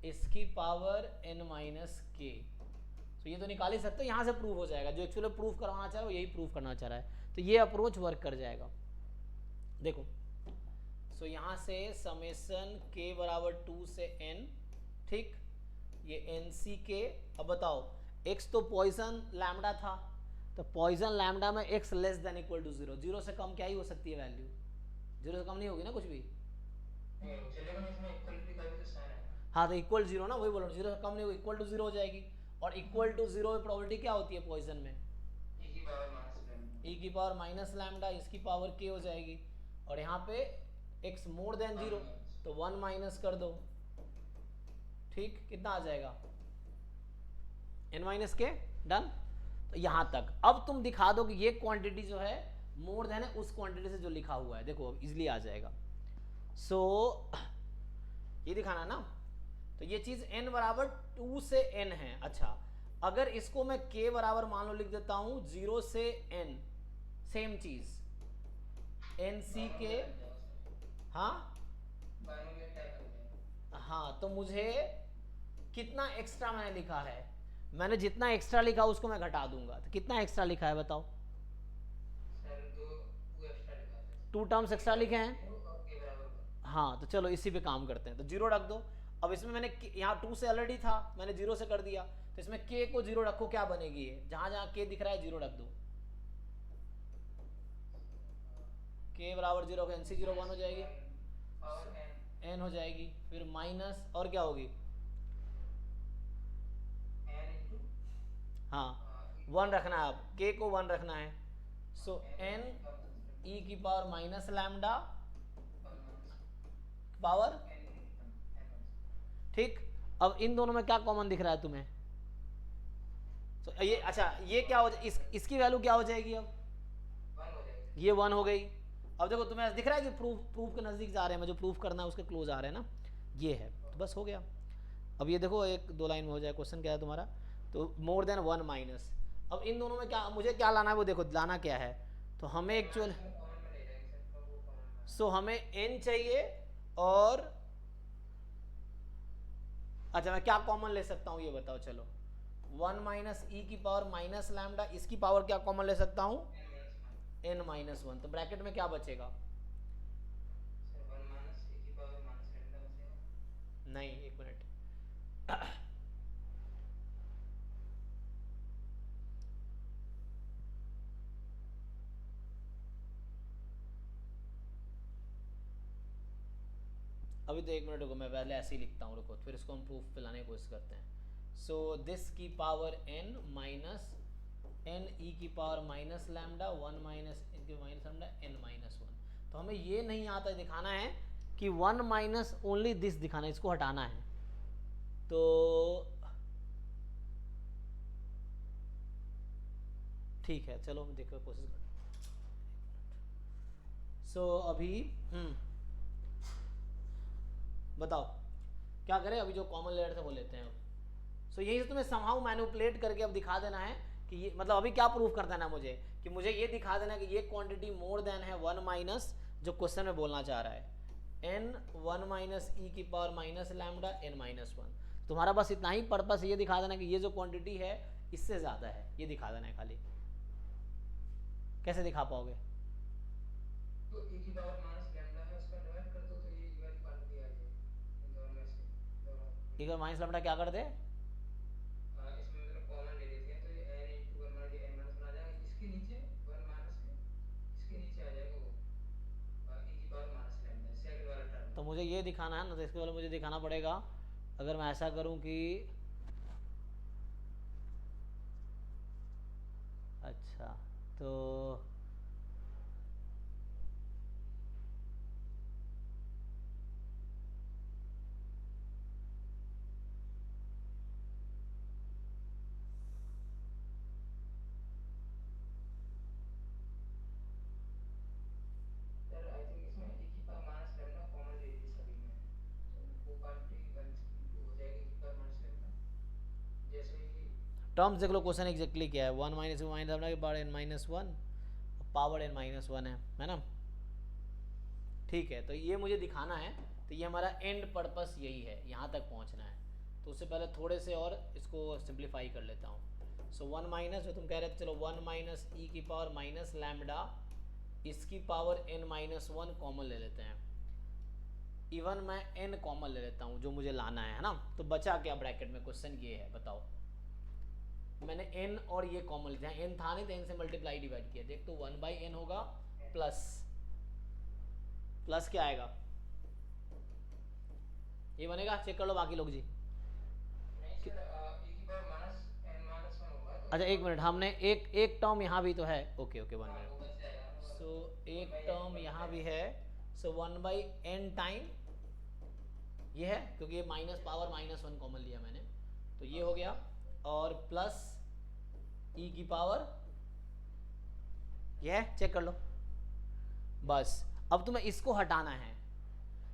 Speaker 1: इसकी पावर n माइनस के, तो ये तो निकाल ही सकते हो, यहाँ से प्रूव हो जाएगा, जो एक्चुअली प्रूफ करवाना चाह रहा है वो यही प्रूफ करना चाह रहा है, तो ये अप्रोच वर्क कर जाएगा। देखो, सो यहाँ से समेसन k बराबर 2 से n, ठीक, ये एन सी के, अब बताओ x तो पॉइसन लैम्डा था, तो पॉइसन लैम्डा में x less than equal to 0, 0 से कम क्या ही हो सकती है वैल्यू, 0 से कम नहीं होगी ना कुछ भी,
Speaker 2: चलेगा ना, इसमें इक्वलिटी का भी तो साइन है ना।
Speaker 1: हाँ तो इक्वल 0 ना, वही बोल रहा हूँ, 0 से कम नहीं होगी, इक्वल टू 0 हो जाएगी, और इक्वल टू 0 में प्रोबेबिलिटी क्या होती है पॉइसन में,
Speaker 2: e
Speaker 1: e
Speaker 2: की पावर माइनस लैम्डा
Speaker 1: की पावर माइनस लैम्डा, इसकी पावर k हो जाएगी, और यहाँ पे x मोर देन 0 तो 1 माइनस कर दो, ठीक, कितना आ जाएगा n माइनस के, डन, तो यहाँ तक। अब तुम दिखा दो कि ये क्वांटिटी जो है मोर देन है उस क्वांटिटी से जो लिखा हुआ है, देखो अब इजिली आ जाएगा, सो ये दिखाना ना, तो ये चीज n बराबर 2 से n है, अच्छा अगर इसको मैं k बराबर मान लो लिख देता हूं 0 से n, सेम चीज n c के, हाँ हाँ, तो मुझे कितना एक्स्ट्रा मैंने लिखा है, मैंने जितना एक्स्ट्रा लिखा उसको मैं घटा दूंगा, तो कितना एक्स्ट्रा लिखा है बताओ,
Speaker 2: सर दो एक्स्ट्रा लिखा है,
Speaker 1: 2 टर्म्स एक्स्ट्रा लिखे हैं,
Speaker 2: और के बराबर 1।
Speaker 1: हाँ तो चलो इसी पे काम करते हैं, तो 0 रख दो, अब इसमें मैंने यहाँ 2 से ऑलरेडी था, मैंने 0 से कर दिया, तो इसमें k को 0 रखो, क्या बनेगी ये, जहां जहां k दिख रहा है 0 रख दो, k बराबर 0 का nc 0 1 हो जाएगी,
Speaker 2: पावर
Speaker 1: n हो जाएगी, फिर माइनस और क्या होगी,
Speaker 2: n इनटू
Speaker 1: हाँ 1 रखना है, अब k को 1 रखना है, सो n e की पावर माइनस लैम्डा पावर, ठीक, अब इन दोनों में क्या कॉमन दिख रहा है तुम्हें, तो ये अच्छा ये क्या हो जाए, इसकी वैल्यू क्या हो जाएगी, अब
Speaker 2: 1 हो जाएगा।
Speaker 1: ये 1 हो गई, अब देखो तुम्हें दिख रहा है कि प्रूफ के नज़दीक जा रहे हैं, जो प्रूफ करना है उसके क्लोज आ रहे हैं ना, ये है, तो बस हो गया। अब ये देखो 1-2 लाइन में हो जाए, क्वेश्चन क्या है तुम्हारा, तो मोर देन 1 माइनस, अब इन दोनों में क्या मुझे क्या लाना है वो देखो, लाना क्या है, तो हमें एक्चुअल,
Speaker 2: कॉमन में ले जाएंगे सर, तो वो कॉमन में
Speaker 1: सो हमें n चाहिए, और अच्छा मैं क्या कॉमन ले सकता हूँ ये बताओ, चलो 1 माइनस ई की पावर माइनस लैम्डा, इसकी पावर क्या कॉमन ले सकता हूँ n माइनस 1, तो ब्रैकेट में क्या बचेगा,
Speaker 2: सर 1 माइनस e की पावर माइनस लैम्डा बचेगा,
Speaker 1: अभी तो 1 मिनट रुको, मैं पहले ऐसे ही लिखता हूँ, रुको, फिर इसको हम प्रूफ पिलाने की कोशिश करते हैं. सो दिस की power n minus n e की पावर माइनस लैम्डा 1 माइनस इनके माइनस लैम्डा n माइनस 1. तो हमें ये नहीं आता दिखाना है कि 1 माइनस ओनली दिस दिखाना है, इसको हटाना है. तो ठीक है, चलो देखो कोशिश करते हैं. सो अभी बताओ क्या करें. अभी जो कॉमन लेयर थे वो लेते हैं अब. सो यही से तुम्हें समहाउ मैनिपुलेट करके अब दिखा देना है कि ये मतलब अभी क्या प्रूफ कर देना है मुझे, कि मुझे ये दिखा देना कि ये क्वांटिटी मोर देन है 1 माइनस जो क्वेश्चन में बोलना चाह रहा है n 1 माइनस ई की power minus lambda n minus 1. तुम्हारा बस इतना ही पर्पस ये दिखा देना कि ये जो क्वांटिटी है इससे ज़्यादा है, ये दिखा देना है खाली. कैसे दिखा पाओगे?
Speaker 2: तो e की पावर माइनस लैम्डा है, उसका डिवाइड कर दो तो ये वाली क्वांटिटी आ जाएगी इन दोनों में से. दोनों
Speaker 1: एक बार माइनस लैम्डा क्या कर दे,
Speaker 2: इसमें मतलब कॉमन ले लेते हैं तो ये n into 1 minus n minus 1 आ जाएगा. इसके नीचे 1 माइनस के इसके नीचे आ जाएगा वो e की पावर माइनस लैम्डा सेकंड वाला टर्म.
Speaker 1: तो मुझे ये दिखाना है ना, तो इसके वाले मुझे दिखाना पड़ेगा. अगर मैं ऐसा करूं कि अच्छा तो
Speaker 2: सर आई थिंक इसमें e की पावर माइनस लैम्डा कॉमन ले ली सभी में, तो वो क्वांटिटी 1 इंटू हो जाएगी e की पावर माइनस लैम्डा. जैसे ही
Speaker 1: टर्म्स देख लो, क्वेश्चन एग्जैक्टली क्या है. 1 माइनस माइनस लैम्डा की power n minus 1, power n minus 1 है ना. ठीक है, तो ये मुझे दिखाना है. तो ये हमारा एंड पर्पस यही है, यहाँ तक पहुँचना है. तो उससे पहले थोड़े से और इसको सिंप्लीफाई कर लेता हूँ. सो 1 माइनस जो तुम कह रहे थे, चलो 1 माइनस ई की पावर माइनस लैम्डा इसकी पावर n माइनस 1 कॉमन ले लेते हैं. इवन मैं n कॉमन ले लेता हूँ जो मुझे लाना है ना. तो बचा क्या ब्रैकेट में, क्वेश्चन ये है बताओ. मैंने n और ये कॉमन लिया, n था नहीं तो n से मल्टीप्लाई डिवाइड किया. देख तो 1 बाई n होगा प्लस प्लस क्या आएगा, ये बनेगा. चेक कर लो बाकी लोग जी.
Speaker 2: नहीं सर e की पावर माइनस n माइनस 1 होगा तो
Speaker 1: अच्छा एक मिनट, हमने एक टर्म यहाँ भी तो है. ओके ओके 1
Speaker 2: वो
Speaker 1: मिनट.
Speaker 2: बच जाएगा.
Speaker 1: सो एक टर्म यहाँ भी है. सो 1 बाई n टाइम ये है, क्योंकि ये माइनस पावर माइनस 1 कॉमन लिया मैंने, तो ये हो गया. और प्लस e की पावर ये है, चेक कर लो. बस अब तुम्हें इसको हटाना है.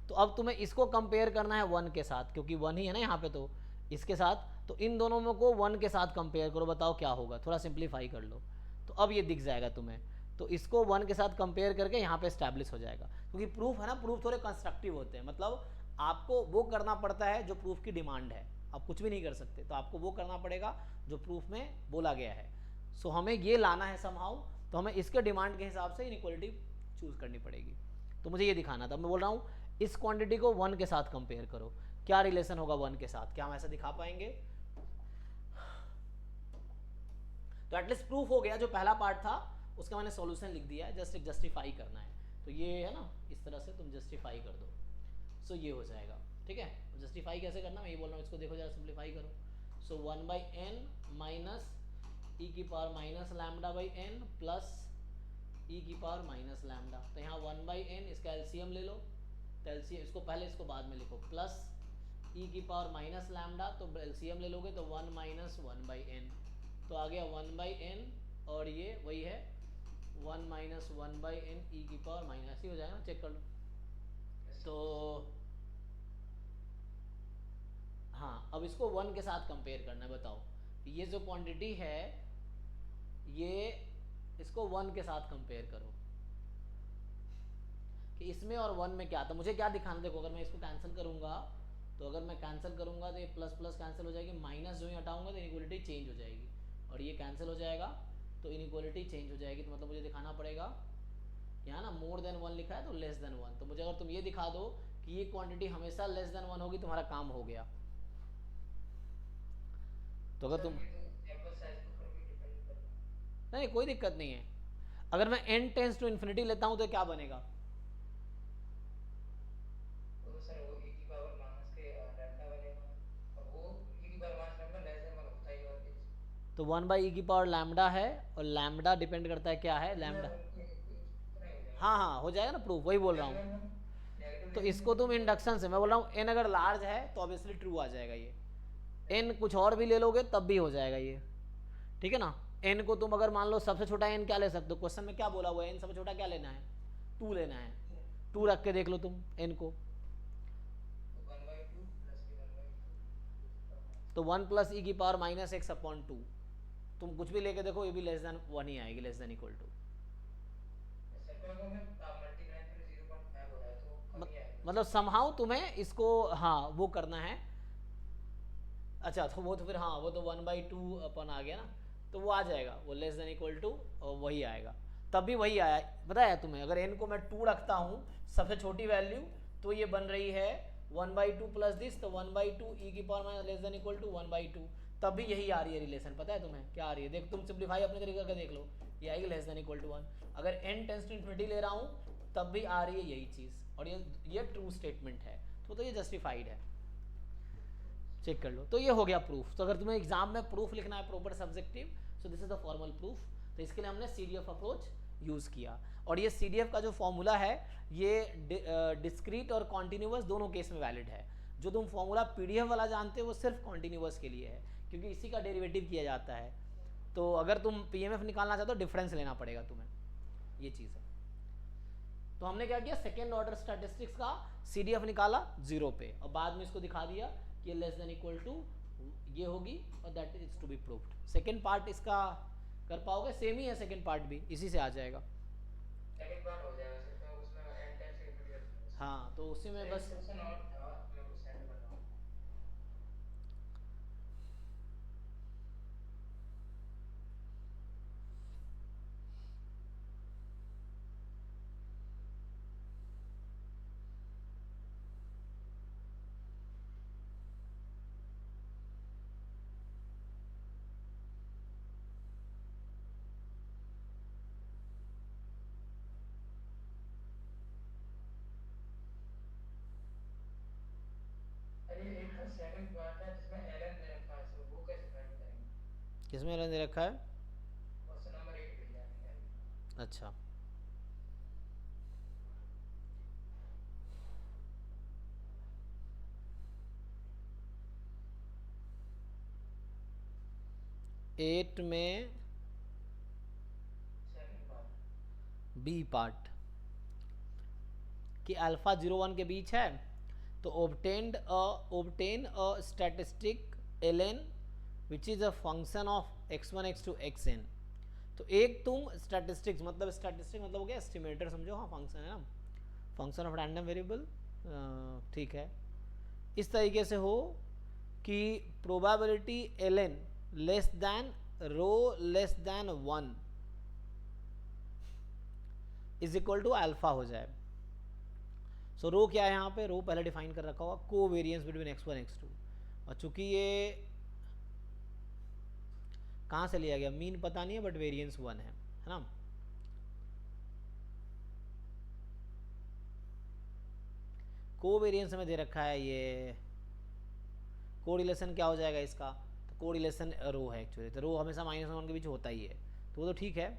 Speaker 1: तो अब तुम्हें इसको कंपेयर करना है 1 के साथ, क्योंकि 1 ही है ना यहाँ पे, तो इसके साथ. तो इन दोनों में को 1 के साथ कंपेयर करो, बताओ क्या होगा. थोड़ा सिंप्लीफाई कर लो तो अब ये दिख जाएगा तुम्हें. तो इसको 1 के साथ कंपेयर करके यहाँ पे स्टैब्लिश हो जाएगा. क्योंकि प्रूफ है ना, प्रूफ थोड़े कंस्ट्रक्टिव होते हैं. मतलब आपको वो करना पड़ता है जो प्रूफ की डिमांड है. आप कुछ भी नहीं कर सकते, तो आपको वो करना पड़ेगा जो प्रूफ में बोला गया है. सो हमें ये लाना है समहाउ, तो हमें इसके डिमांड के हिसाब से इनइक्वालिटी चूज करनी पड़ेगी. तो मुझे ये दिखाना था. मैं बोल रहा हूँ इस क्वांटिटी को 1 के साथ कंपेयर करो, क्या रिलेशन होगा 1 के साथ. क्या हम ऐसा दिखा पाएंगे? तो एटलीस्ट प्रूफ हो गया. जो पहला पार्ट था उसका मैंने सॉल्यूशन लिख दिया है, जस्ट एक जस्टिफाई करना है. तो ये है ना, इस तरह से तुम जस्टिफाई कर दो. सो ये हो जाएगा. ठीक है, जस्टिफाई कैसे करना मैं ये बोल रहा हूँ, इसको देखो जरा, सिंप्लीफाई करो. So 1 by n minus e की power minus lambda by n plus e की पावर माइनस लैम्डा. तो यहाँ 1 बाई एन, इसका एलसीएम ले लो. तो एलसीएम इसको पहले, इसको बाद में लिखो. प्लस ई की पावर माइनस लैम्डा, तो एलसीएम ले लोगे तो 1 माइनस 1 बाई एन. तो आ गया 1 बाई एन, और ये वही है 1 माइनस 1 बाई एन ई की पावर माइनस. ही हो जाएगा ना, चेक कर लो. तो हाँ, अब इसको 1 के साथ कंपेयर करना है. बताओ ये जो क्वांटिटी है ये, इसको 1 के साथ कंपेयर करो कि इसमें और 1 में क्या था. मुझे क्या दिखाना, देखो अगर मैं इसको कैंसिल करूंगा, तो अगर मैं कैंसिल करूंगा तो ये प्लस प्लस कैंसिल हो जाएगी, माइनस जो ही हटाऊंगा तो इनइक्वालिटी चेंज हो जाएगी, और ये कैंसिल हो जाएगा तो इनइक्वालिटी चेंज हो जाएगी. तो मतलब मुझे दिखाना पड़ेगा यहाँ ना मोर देन 1 लिखा है तो लेस देन 1. तो मुझे अगर तुम ये दिखा दो कि ये क्वांटिटी हमेशा लेस देन 1 होगी, तुम्हारा काम हो गया. तो अगर तुम
Speaker 2: सैंपल साइज के ऊपर भी डिपेंड करता है.
Speaker 1: नहीं, कोई दिक्कत नहीं है. अगर मैं n टेंस टू इन्फिनिटी लेता हूँ तो क्या बनेगा?
Speaker 2: तो सर वो
Speaker 1: तो 1/e लैम्डा है, और लैम्डा डिपेंड करता है क्या है लैम्डा।
Speaker 2: इतना ही हो जाएगा।
Speaker 1: हाँ हाँ हो जाएगा ना प्रूफ, वही बोल रहा हूँ।
Speaker 2: नेगेटिव
Speaker 1: तो
Speaker 2: लेंगे
Speaker 1: इसको तुम इंडक्शन से, मैं बोल रहा हूँ एन अगर लार्ज है तो ऑब्वियसली ट्रू आ जाएगा ये। एन कुछ और भी ले लोगे तब भी हो जाएगा ये, ठीक है ना। एन को तुम अगर मान लो सबसे छोटा एन क्या ले सकते हो, क्वेश्चन में क्या बोला हुआ है, एन सबसे छोटा क्या लेना है, 2 लेना है। 2 रख के देख लो तुम एन को,
Speaker 2: तो 1/2 प्लस ये 1/2
Speaker 1: तो 1 प्लस ई की पावर माइनस एक्स अपॉन 2, तुम कुछ भी लेके देखो ये भी लेस देन 1 ही आएगी, less than equal to.
Speaker 2: Circle को में मल्टीप्लाई करें 0.5 हो रहा है तो कम ही आएगा।
Speaker 1: मतलब समहाउ तुम्हें इसको हाँ वो करना है। अच्छा तो वो तो फिर हाँ वो तो 1/2 अपन आ गया ना, तो वो आ जाएगा, वो लेस देन इक्वल टू और वही आएगा। तब भी वही आया, बताया तुम्हें, अगर एन को मैं 2 रखता हूँ सबसे छोटी वैल्यू, तो ये बन रही है 1/2 प्लस दिस, तो 1/2 ई की power minus less than equal to 1/2, तब भी यही आ रही है रिलेशन। पता है तुम्हें क्या आ रही है, देख तुम सिंप्लीफाई अपने तरीके का देख लो, ये आएगी लेस देन इक्वल टू 1। अगर एन टेंस टू इन्फिनिटी ले रहा हूँ तब भी आ रही है यही चीज़, और ये ट्रू स्टेटमेंट है, तो ये जस्टिफाइड है, चेक कर लो। तो ये हो गया प्रूफ। तो अगर तुम्हें एग्जाम में प्रूफ लिखना है proper subjective, so this is the formal proof. तो इसके लिए हमने सीडीएफ अप्रोच यूज़ किया, और ये सीडीएफ का जो फॉर्मूला है ये डिस्क्रीट और कॉन्टिन्यूअस दोनों केस में वैलिड है। जो तुम फॉर्मूला पीडीएफ वाला जानते हो वो सिर्फ कॉन्टिन्यूअस के लिए है, क्योंकि इसी का डेरिवेटिव किया जाता है। तो अगर तुम पीएमएफ निकालना चाहते हो डिफरेंस लेना पड़ेगा तुम्हें, ये चीज़ है। तो हमने क्या किया, सेकेंड ऑर्डर स्टैटिस्टिक्स का सीडीएफ निकाला 0 पे, और बाद में इसको दिखा दिया कि लेस देन इक्वल टू ये होगी, और that is to be proved. Second part इसका कर पाओगे, सेम ही है सेकेंड पार्ट भी, इसी से आ जाएगा।
Speaker 2: सेकंड पार्ट हो जाएगा सिर्फ उसमें एंड टाइम से इफेक्ट।
Speaker 1: हाँ तो उसी में बस
Speaker 2: क्वेश्चन और था मैं कुछ सेंड कर रहा हूं। अरे एक का सेकंड पार्ट है जिसमें एलन दे रखा है, सो वो कैसे फाइंड करेंगे।
Speaker 1: किसमें एलन दे रखा है?
Speaker 2: क्वेश्चन नंबर 8 पे जाएंगे।
Speaker 1: अच्छा एट में
Speaker 2: सेकंड पार्ट
Speaker 1: बी पार्ट कि अल्फा 0 1 के बीच है, तो obtain a statistic ln which is a function of x1 x2 xn। तो एक तुम स्टैटिस्टिक्स मतलब हो गया एस्टिमेटर समझो, हाँ फंक्शन है ना, फंक्शन ऑफ रैंडम वेरिएबल, ठीक है। इस तरीके से हो कि probability ln less than rho less than 1 is equal to alpha हो जाए। सो रो क्या है यहाँ पे, रो पहले डिफाइन कर रखा होगा, को वेरियंस बिटवीन x1 x2, और चूंकि ये कहाँ से लिया गया मीन पता नहीं है, बट वेरियंस 1 है ना। को वेरियंस में दे रखा है ये, को रिलेशन क्या हो जाएगा इसका, तो को रिलेशन रो है एक्चुअली, तो रो हमेशा -1 के बीच होता ही है, तो वो तो ठीक है।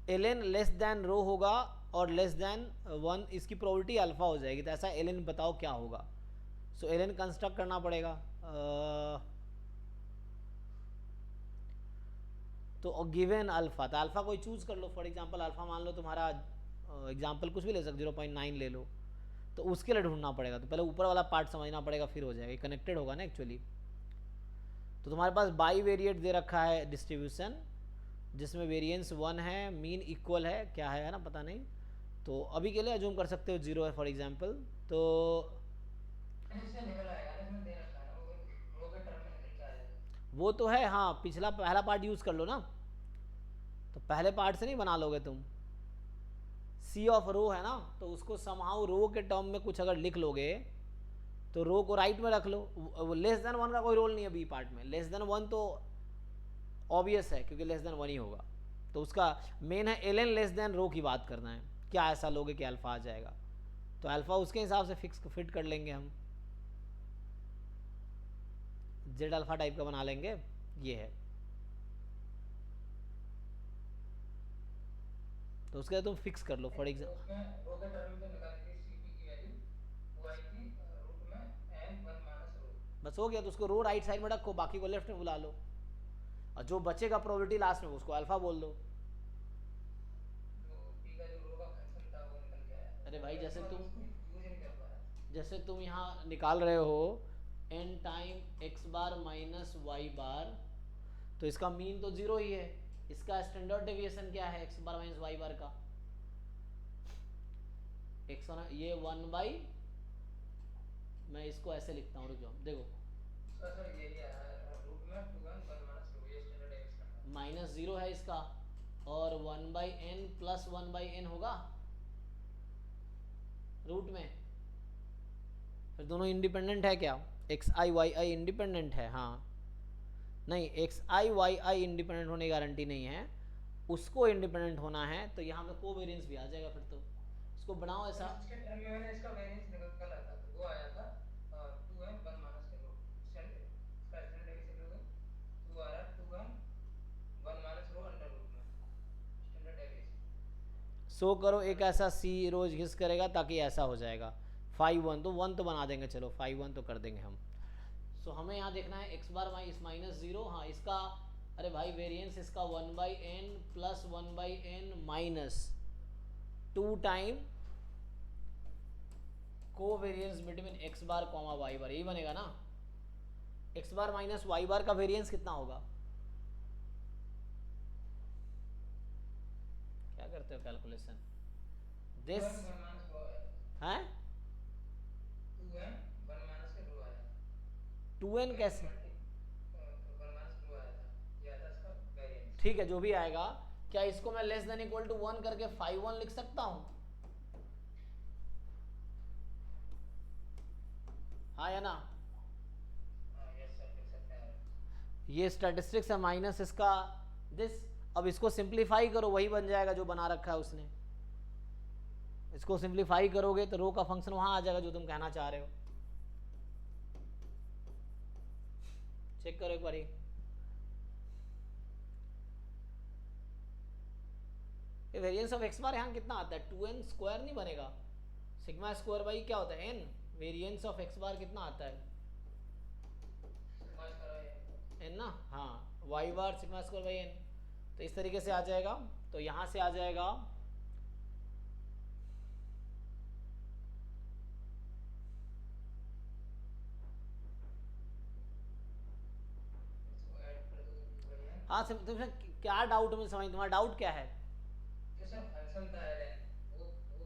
Speaker 1: ln लेस दैन रो होगा और लेस दैन 1, इसकी प्रोबेबिलिटी अल्फा हो जाएगी, तो ऐसा ln बताओ क्या होगा। सो ln कंस्ट्रक्ट करना पड़ेगा, तो गिवन अल्फा, तो अल्फा कोई चूज कर लो, फॉर एग्जांपल अल्फा मान लो तुम्हारा एग्जांपल कुछ भी ले सकते 0.9 ले लो, तो उसके लिए ढूंढना पड़ेगा, तो पहले ऊपर वाला पार्ट समझना पड़ेगा फिर हो जाएगा, कनेक्टेड होगा ना एक्चुअली। तो तुम्हारे पास बाई वेरिएट दे रखा है डिस्ट्रीब्यूशन, जिसमें वेरिएंस 1 है, मीन इक्वल है, क्या है ना पता नहीं, तो अभी के लिए अज्यूम कर सकते हो 0 है फॉर एग्जांपल। तो
Speaker 2: इससे निकल आएगा ना, इसमें दे रखा है ना, वो रो के टर्म में निकल के आ जाएगा।
Speaker 1: वो तो है हाँ, पिछला पहला पार्ट यूज़ कर लो ना, तो पहले पार्ट से नहीं बना लोगे तुम, सी ऑफ रो है ना, तो उसको समहाउ रो के टर्म में कुछ अगर लिख लोगे तो रो को राइट में रख लो, लेस देन 1 का कोई रोल नहीं है बी पार्ट में, लेस देन 1 तो ऑब्वियस है क्योंकि लेस देन 1 ही होगा, तो उसका मेन है ln लेस देन रो की बात करना है, क्या ऐसा लोगे कि अल्फा आ जाएगा, तो अल्फा उसके हिसाब से फिट कर लेंगे हम, जेड अल्फा टाइप का बना लेंगे, ये है। तो उसके बाद तुम फिक्स कर लो फॉर
Speaker 2: तो
Speaker 1: एग्जाम्पल।
Speaker 2: उसमें रो के टर्म में जो निकाली थी सीपी की वैल्यू, वो आई थी रूट में एन वन माइनस रो।
Speaker 1: बस हो गया, तो उसको रो राइट साइड में रखो, बाकी को लेफ्ट में बुला लो, और जो बचेगा प्रोबेबिलिटी लास्ट में उसको अल्फा बोल दो।
Speaker 2: जो पी का जो रो का फंक्शन था वो निकल के आया,
Speaker 1: अरे
Speaker 2: और
Speaker 1: भाई
Speaker 2: एक्स बार में उसको यूज नहीं कर पाया।
Speaker 1: जैसे तुम यहाँ निकाल रहे हो N time x bar minus y बार, तो इसका मीन तो जीरो ही है। इसका स्टैंडर्ड डेविएशन क्या है x bar minus y bar का? एक्स ये 1/, मैं इसको ऐसे लिखता हूँ, रुक जाओ देखो,
Speaker 2: इसका सर यही है रूट में 2n 1 माइनस रो, ये स्टैंडर्ड डेविएशन है।
Speaker 1: माइनस जीरो है इसका, और 1/n प्लस 1/n होगा रूट में। फिर दोनों इंडिपेंडेंट है क्या? एक्स आई वाई आई इंडिपेंडेंट है, हाँ। नहीं, एक्स आई वाई आई इंडिपेंडेंट होने की गारंटी नहीं है, उसको इंडिपेंडेंट होना है, तो यहाँ पे कोवेरिएंस भी आ जाएगा फिर। तो इसको बनाओ
Speaker 2: और
Speaker 1: ऐसा।
Speaker 2: इसके टर्म में मैंने इसका वेरिएंस निकाला था, तो वो आया था 2n 1 माइनस के रो, इसका स्टैंडर्ड डेविएशन हो गया, तो वो आ रहा है 2n 1 minus rho under root में स्टैंडर्ड डेविएशन।
Speaker 1: सो करो एक ऐसा सी रोज घिस करेगा ताकि ऐसा हो जाएगा 5/1, तो 1 तो बना देंगे, चलो 5/1 तो कर देंगे हम। सो हमें यहाँ देखना है x bar minus minus zero, हाँ इसका, अरे भाई वेरिएंस इसका 1/n plus 1/n minus 2 time covariance between x bar comma y bar, यही बनेगा ना। X bar minus y bar का वेरिएंस कितना होगा? क्या करते हो कैलकुलेशन? दिस
Speaker 2: 2n 1 माइनस रो आया था,
Speaker 1: है
Speaker 2: 2n 1 माइनस के रो आया था,
Speaker 1: 2n
Speaker 2: 2n
Speaker 1: कैसे?
Speaker 2: 1 माइनस रो आया था, ये आया था इसका वेरिएंस।
Speaker 1: ठीक है, जो भी आएगा, क्या इसको मैं लेस देन इक्वल टू 1 करके 5/1 लिख सकता हूँ? हाँ या ना?
Speaker 2: यस सर, लिख सकते हैं।
Speaker 1: ये स्टैटिस्टिक्स है माइनस इसका दिस। अब इसको सिंप्लीफाई करो, वही बन जाएगा जो बना रखा है उसने। इसको सिंप्लीफाई करोगे तो रो का फंक्शन वहां आ जाएगा जो तुम कहना चाह रहे हो। चेक करो एक बारी। ये वेरिएंस ऑफ एक्स बार यहाँ कितना आता है? 2n स्क्वायर नहीं बनेगा, सिग्मा स्क्वायर बाई क्या होता है n। Variance of x bar कितना आता है?
Speaker 2: सिग्मा स्क्वायर
Speaker 1: n ना, हाँ, y bar sigma square by n। तो इस तरीके से आ जाएगा, तो यहाँ से आ जाएगा
Speaker 2: इसको ऐड कर दो तो बढ़िया है।
Speaker 1: हाँ तुम्हें क्या डाउट में समझ, तुम्हारा डाउट क्या है?
Speaker 2: जो सर फंक्शन था ln, वो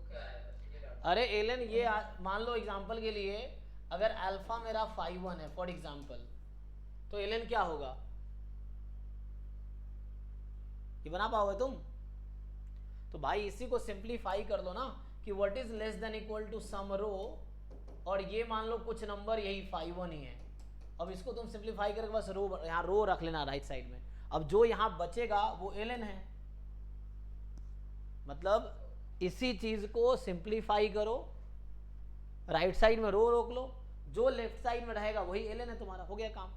Speaker 2: क्या आया, बस ये डाउट
Speaker 1: अरे एलन ये मान लो एग्जांपल के लिए, अगर अल्फा मेरा 5/1 है फॉर एग्जांपल, तो एलन क्या होगा? ये बना पाओगे तुम? तो भाई इसी को सिंप्लीफाई कर लो ना, कि what is less than equal to sum row, और ये मान लो कुछ नंबर यही 5/1 ही है। अब इसको तुम सिंप्लीफाई करके बस रो, यहाँ रो रख लेना राइट साइड में। अब जो यहाँ बचेगा वो एलन है, मतलब इसी चीज को सिंप्लीफाई करो, राइट साइड में रो रोक लो, जो लेफ्ट साइड में रहेगा वही एलन है तुम्हारा, हो गया काम।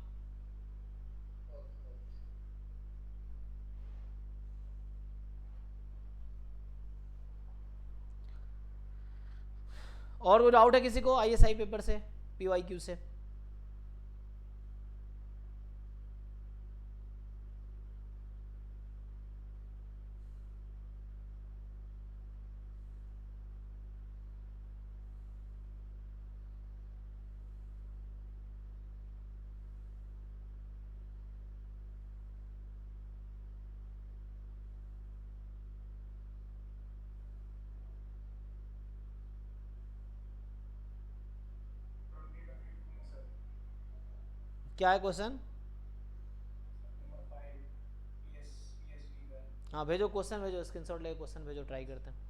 Speaker 1: और कोई डाउट है किसी को आईएसआई पेपर से, पीवाईक्यू से? क्या है क्वेश्चन? हाँ भेजो क्वेश्चन, भेजो स्क्रीनशॉट लेके क्वेश्चन भेजो, ट्राई करते हैं।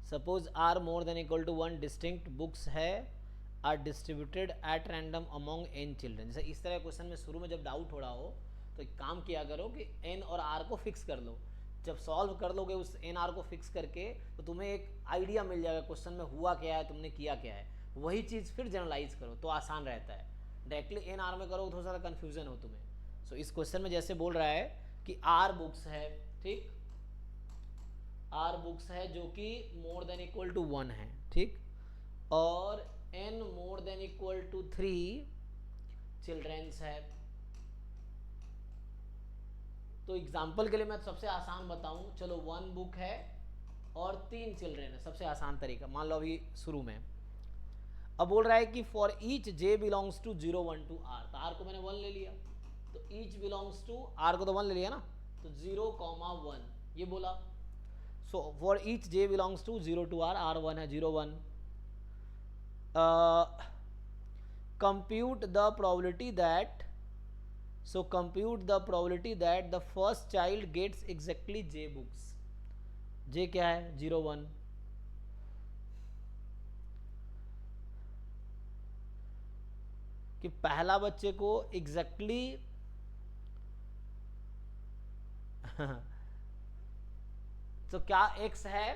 Speaker 1: Suppose r more than equal to 1 distinct books है are distributed at random among n children. जैसे इस तरह क्वेश्चन में शुरू में जब डाउट हो रहा हो तो एक काम किया करो कि एन और आर को फिक्स कर लो। जब सॉल्व कर लोगे उस एन आर को फिक्स करके तो तुम्हें एक आइडिया मिल जाएगा क्वेश्चन में हुआ क्या है, तुमने किया क्या है। वही चीज़ फिर जनरलाइज करो तो आसान रहता है। डायरेक्टली एन आर में करो तो थोड़ा सा कन्फ्यूजन हो तुम्हें। सो इस क्वेश्चन में जैसे बोल रहा है कि आर बुक्स है, ठीक, आर बुक्स है जो कि मोर देन इक्वल टू 1 है, ठीक, और n more than equal to 3 childrens है। तो एग्जाम्पल के लिए मैं सबसे आसान बताऊं, चलो 1 बुक है और 3 चिल्ड्रेन है, सबसे आसान तरीका। मान लो अभी शुरू में अब बोल रहा है कि for each j belongs to 0 1 to r, तो r को मैंने 1 ले लिया, तो ईच बिलोंग्स टू r को तो 1 ले लिया ना, तो 0 1 ये बोला। So for each j belongs to 0 to r, r1 है 0 1, compute the probability that, so compute the probability that the first child gets exactly j books। j क्या है 0 1, कि पहला बच्चे को एग्जैक्टली तो क्या x है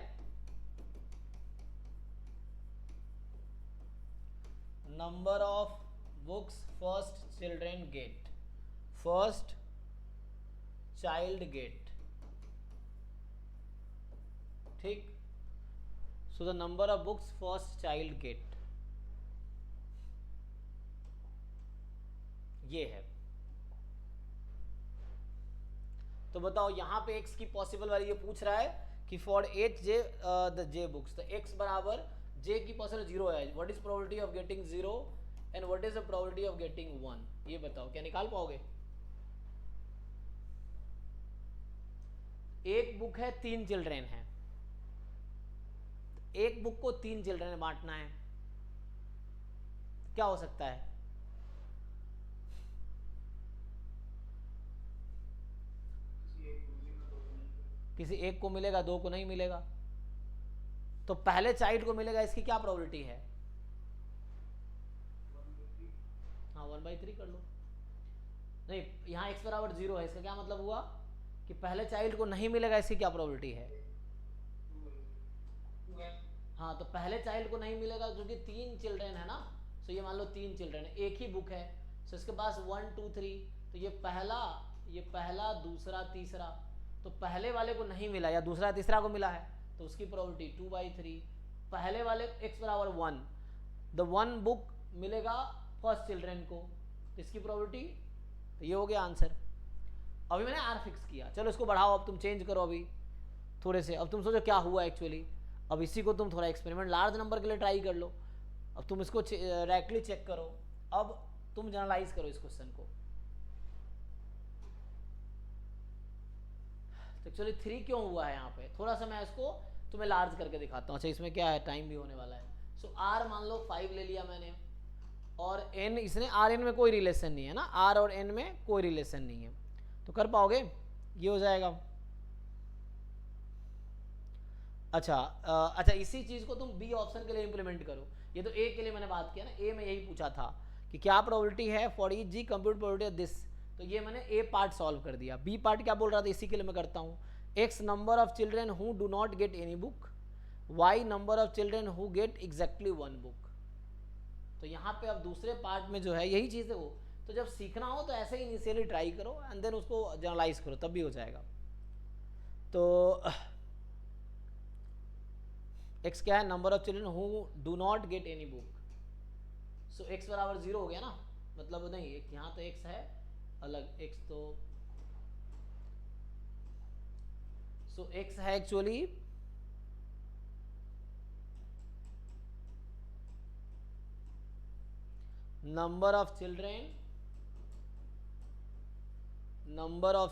Speaker 1: number of books first children get, first child get, ठीक। So the number of books first child get ये है। तो बताओ यहाँ पे x की पॉसिबल वाली ये पूछ रहा है कि for H J the J books, तो x बराबर j की पॉसिबल 0 है। What is probability of getting 0 and what is the probability of getting 1, ये बताओ क्या निकाल पाओगे। एक बुक है 3 चिल्ड्रेन है, एक बुक को 3 चिल्ड्रेन में बांटना है, क्या हो सकता है। किसी एक को मिलेगा, 2 को नहीं मिलेगा। तो पहले चाइल्ड को मिलेगा, इसकी क्या प्रोबेबिलिटी है। हाँ 1/3 कर लो। नहीं, यहाँ x बराबर 0 है, इसका क्या मतलब हुआ कि पहले चाइल्ड को नहीं मिलेगा, इसकी क्या प्रोबेबिलिटी है। हाँ, तो पहले चाइल्ड को नहीं मिलेगा क्योंकि 3 चिल्ड्रेन है ना। सो ये मान लो 3 चिल्ड्रेन है, एक ही बुक है, सो इसके पास 1 2 3, तो ये पहला दूसरा तीसरा, तो पहले वाले को नहीं मिला या दूसरा तीसरा को मिला है तो उसकी प्रोबेबिलिटी 2/3। पहले वाले x बराबर 1, द 1 बुक मिलेगा फर्स्ट चिल्ड्रेन को, तो इसकी प्रोबेबिलिटी, तो ये हो गया आंसर। अभी मैंने r फिक्स किया, चलो इसको बढ़ाओ, अब तुम चेंज करो अभी थोड़े से। अब तुम सोचो क्या हुआ एक्चुअली, अब इसी को तुम थोड़ा एक्सपेरिमेंट लार्ज नंबर के लिए ट्राई कर लो। अब तुम इसको डायरेक्टली चेक करो, अब तुम जनरलाइज करो इस क्वेश्चन को। तो एक्चुअली 3 क्यों हुआ है यहाँ पे, थोड़ा सा मैं इसको तुम्हें लार्ज करके दिखाता हूँ। अच्छा इसमें क्या है, टाइम भी होने वाला है। सो r मान लो 5 ले लिया मैंने, और n, इसने r n में कोई रिलेशन नहीं है ना, r और n में कोई रिलेशन नहीं है, तो कर पाओगे, ये हो जाएगा। अच्छा इसी चीज़ को तुम बी ऑप्शन के लिए इंप्लीमेंट करो। ये तो ए के लिए मैंने बात किया ना, ए में यही पूछा था कि क्या प्रोबेबिलिटी है for each g compute probability of this, तो ये मैंने ए पार्ट सॉल्व कर दिया। बी पार्ट क्या बोल रहा था, इसी के लिए मैं करता हूँ। X number of children who do not get any book, y number of children who get exactly 1 book. तो यहाँ पे अब दूसरे पार्ट में जो है यही चीज़ है वो, तो जब सीखना हो तो ऐसे ही इनिशियली ट्राई करो एंड देन उसको जनरलाइज करो, तब भी हो जाएगा। तो x क्या है, number of children who do not get any book. So x बराबर 0 हो गया ना, मतलब नहीं, एक यहाँ तो x है अलग, x तो सो x है actually number of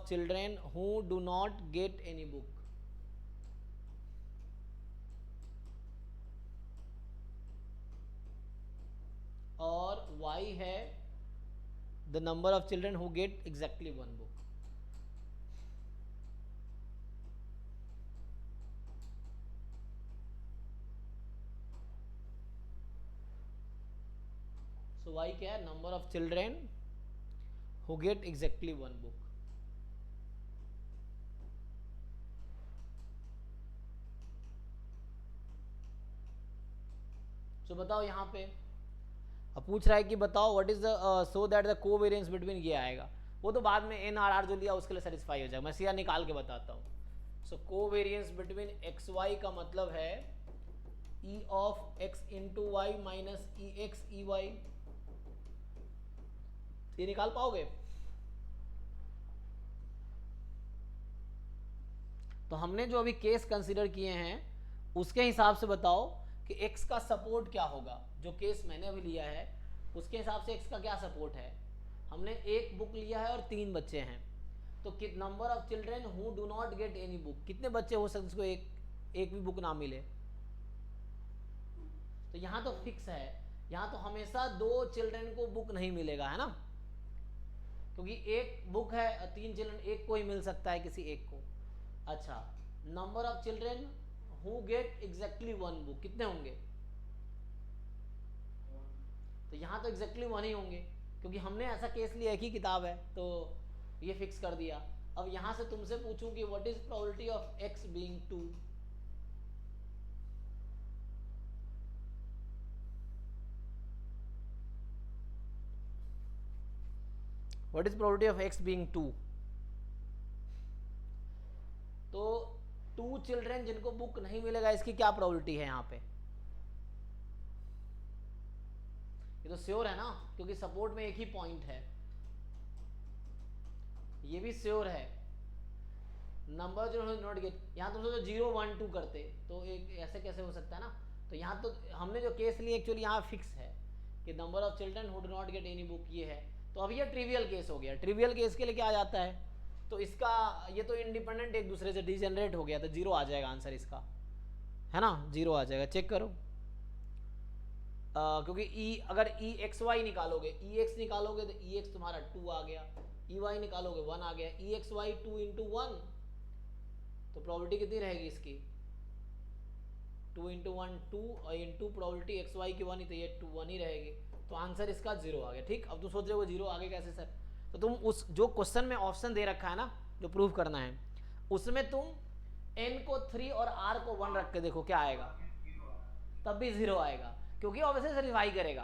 Speaker 1: children who do not get any book, और y है the number of children who get exactly 1 book. So y क्या है, number of children who get exactly one book. So बताओ यहाँ पे अब पूछ रहा है कि बताओ what is the so that the covariance between, ये आएगा वो तो बाद में एन आर आर जो लिया उसके लिए सेटिस्फाई हो जाएगा, मैं सीधा निकाल के बताता हूँ। So covariance between x y का मतलब है E of x into y minus E x E y, ये निकाल पाओगे? तो हमने जो अभी केस कंसीडर किए हैं उसके हिसाब से बताओ कि x का सपोर्ट क्या होगा। जो केस मैंने अभी लिया है उसके हिसाब से x का क्या सपोर्ट है। हमने एक बुक लिया है और 3 बच्चे हैं, तो number of children who do not get any book, कितने बच्चे हो सकते जिसको एक भी बुक ना मिले। तो यहाँ तो फिक्स है, यहाँ तो हमेशा 2 चिल्ड्रेन को बुक नहीं मिलेगा, है ना, क्योंकि एक बुक है 3 चिल्ड्रेन, एक को ही मिल सकता है किसी एक को। अच्छा, number of children who get exactly one book, कितने होंगे? तो यहाँ तो एग्जैक्टली वन ही होंगे क्योंकि हमने ऐसा केस लिया, एक ही किताब है तो ये फिक्स कर दिया। अब यहाँ से तुमसे पूछूं कि what is probability of x being 2, what is probability of x being 2। तो 2 चिल्ड्रेन जिनको बुक नहीं मिलेगा इसकी क्या प्रोबेबिलिटी है यहाँ पे? ये तो श्योर है ना क्योंकि सपोर्ट में एक ही पॉइंट है, ये भी श्योर है। नंबर जो नॉट गेट, यहाँ तुम सोचो 0 1 2 करते तो एक ऐसे कैसे हो सकता है ना। तो यहाँ तो हमने जो केस लिए एक्चुअली यहाँ फिक्स है कि number of children who do not get any book ये है। तो अब ये ट्रिवियल केस हो गया, ट्रिवियल केस के लिए क्या आ जाता है, तो इसका ये तो इंडिपेंडेंट एक दूसरे से डिजेनरेट हो गया, तो 0 आ जाएगा आंसर इसका, है ना, 0 आ जाएगा। चेक करो क्योंकि अगर ई एक्स वाई निकालोगे, ई एक्स निकालोगे तो ई एक्स तुम्हारा 2 आ गया, ई वाई निकालोगे 1 आ गया, ई एक्स वाई 2 इंटू 1, तो प्रोबेबिलिटी कितनी रहेगी इसकी 2 इंटू 1 2 और इंटू प्रोबेबिलिटी एक्स वाई की 1 ही, तो ये 2 1 ही रहेगी, तो आंसर इसका 0 आ गया। ठीक, अब तुम सोच रहे हो 0 आगे कैसे सर, तो तुम उस जो क्वेश्चन में ऑप्शन दे रखा है ना जो प्रूव करना है उसमें तुम n को 3 और r को 1 रख के देखो क्या आएगा, तब भी 0 आएगा क्योंकि ऑब्वियसली सेटिस्फाई करेगा।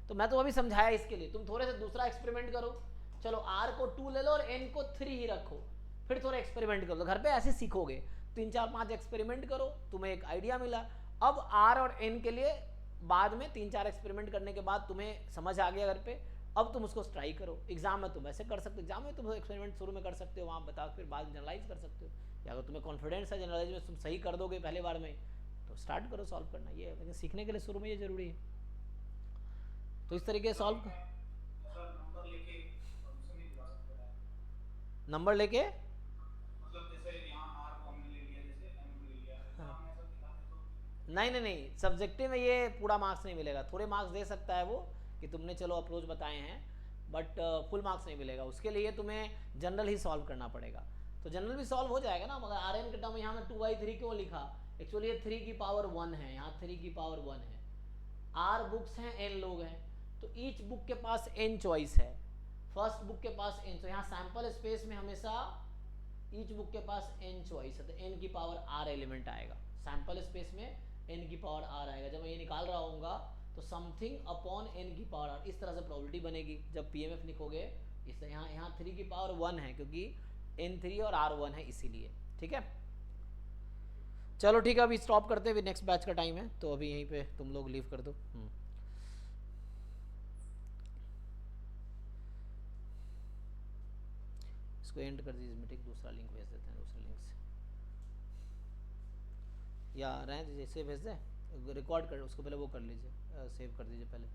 Speaker 1: तो मैं तो अभी समझाया इसके लिए, तुम थोड़े से दूसरा एक्सपेरिमेंट करो, चलो r को 2 ले लो और n को 3 ही रखो, फिर थोड़ा एक्सपेरिमेंट करो, तो घर पे ऐसे सीखोगे, 3 4 5 एक्सपेरिमेंट करो, तुम्हें एक आइडिया मिला। अब r और n के लिए बाद में 3 4 एक्सपेरिमेंट करने के बाद तुम्हें समझ आ गया घर पे, अब तुम उसको ट्राई करो। एग्जाम में तुम ऐसे कर सकते हो, एग्जाम में तुम एक्सपेरिमेंट शुरू में कर सकते हो, वहाँ बता फिर बाद में जनरलाइज कर सकते हो, या अगर तुम्हें कॉन्फिडेंस है जनरलाइज में तुम सही कर दोगे पहले बार में तो स्टार्ट करो सॉल्व करना, ये है, लेकिन सीखने के लिए शुरू में ये जरूरी है। तो इस तरीके से सॉल्व नंबर लेके
Speaker 3: मतलब जैसे यहाँ R को हमने ले लिया, जैसे M को ले लिया, ऐसा हम ऐसा दिखाते तो
Speaker 1: नहीं नहीं नहीं, सब्जेक्टिव में ये पूरा मार्क्स नहीं मिलेगा, थोड़े मार्क्स दे सकता है वो कि तुमने चलो अप्रोच बताए हैं, बट फुल मार्क्स नहीं मिलेगा, उसके लिए तुम्हें जनरल ही सॉल्व करना पड़ेगा। तो जनरल भी सॉल्व हो जाएगा ना, मगर आर एन के टर्म में यहाँ में 2/3 क्यों लिखा, एक्चुअली ये 3 की पावर 1 है, यहाँ 3 की पावर 1 है, आर बुक्स हैं n लोग हैं, तो ईच बुक के पास n चॉइस है, फर्स्ट बुक के पास n, तो यहाँ सैंपल स्पेस में हमेशा ईच बुक के पास n चॉइस है, तो n की पावर r एलिमेंट आएगा, सैंपल स्पेस में n की पावर r आएगा। जब मैं ये निकाल रहा हूँगा तो समथिंग अपॉन n की पावर r, इस तरह से प्रोबेबिलिटी बनेगी जब PMF लिखोगे, इससे यहाँ 3 की पावर 1 है क्योंकि n 3 और r 1 है इसीलिए। ठीक है, चलो ठीक है, अभी स्टॉप करते हैं, अभी नेक्स्ट बैच का टाइम है, तो अभी यहीं पे तुम लोग लीव कर दो। इसको एंड कर दीजिए मीटिंग, दूसरा लिंक भेज देते हैं, दूसरे लिंक से, या रहें जैसे भेज दें, रिकॉर्ड कर उसको पहले वो कर लीजिए, सेव कर दीजिए पहले।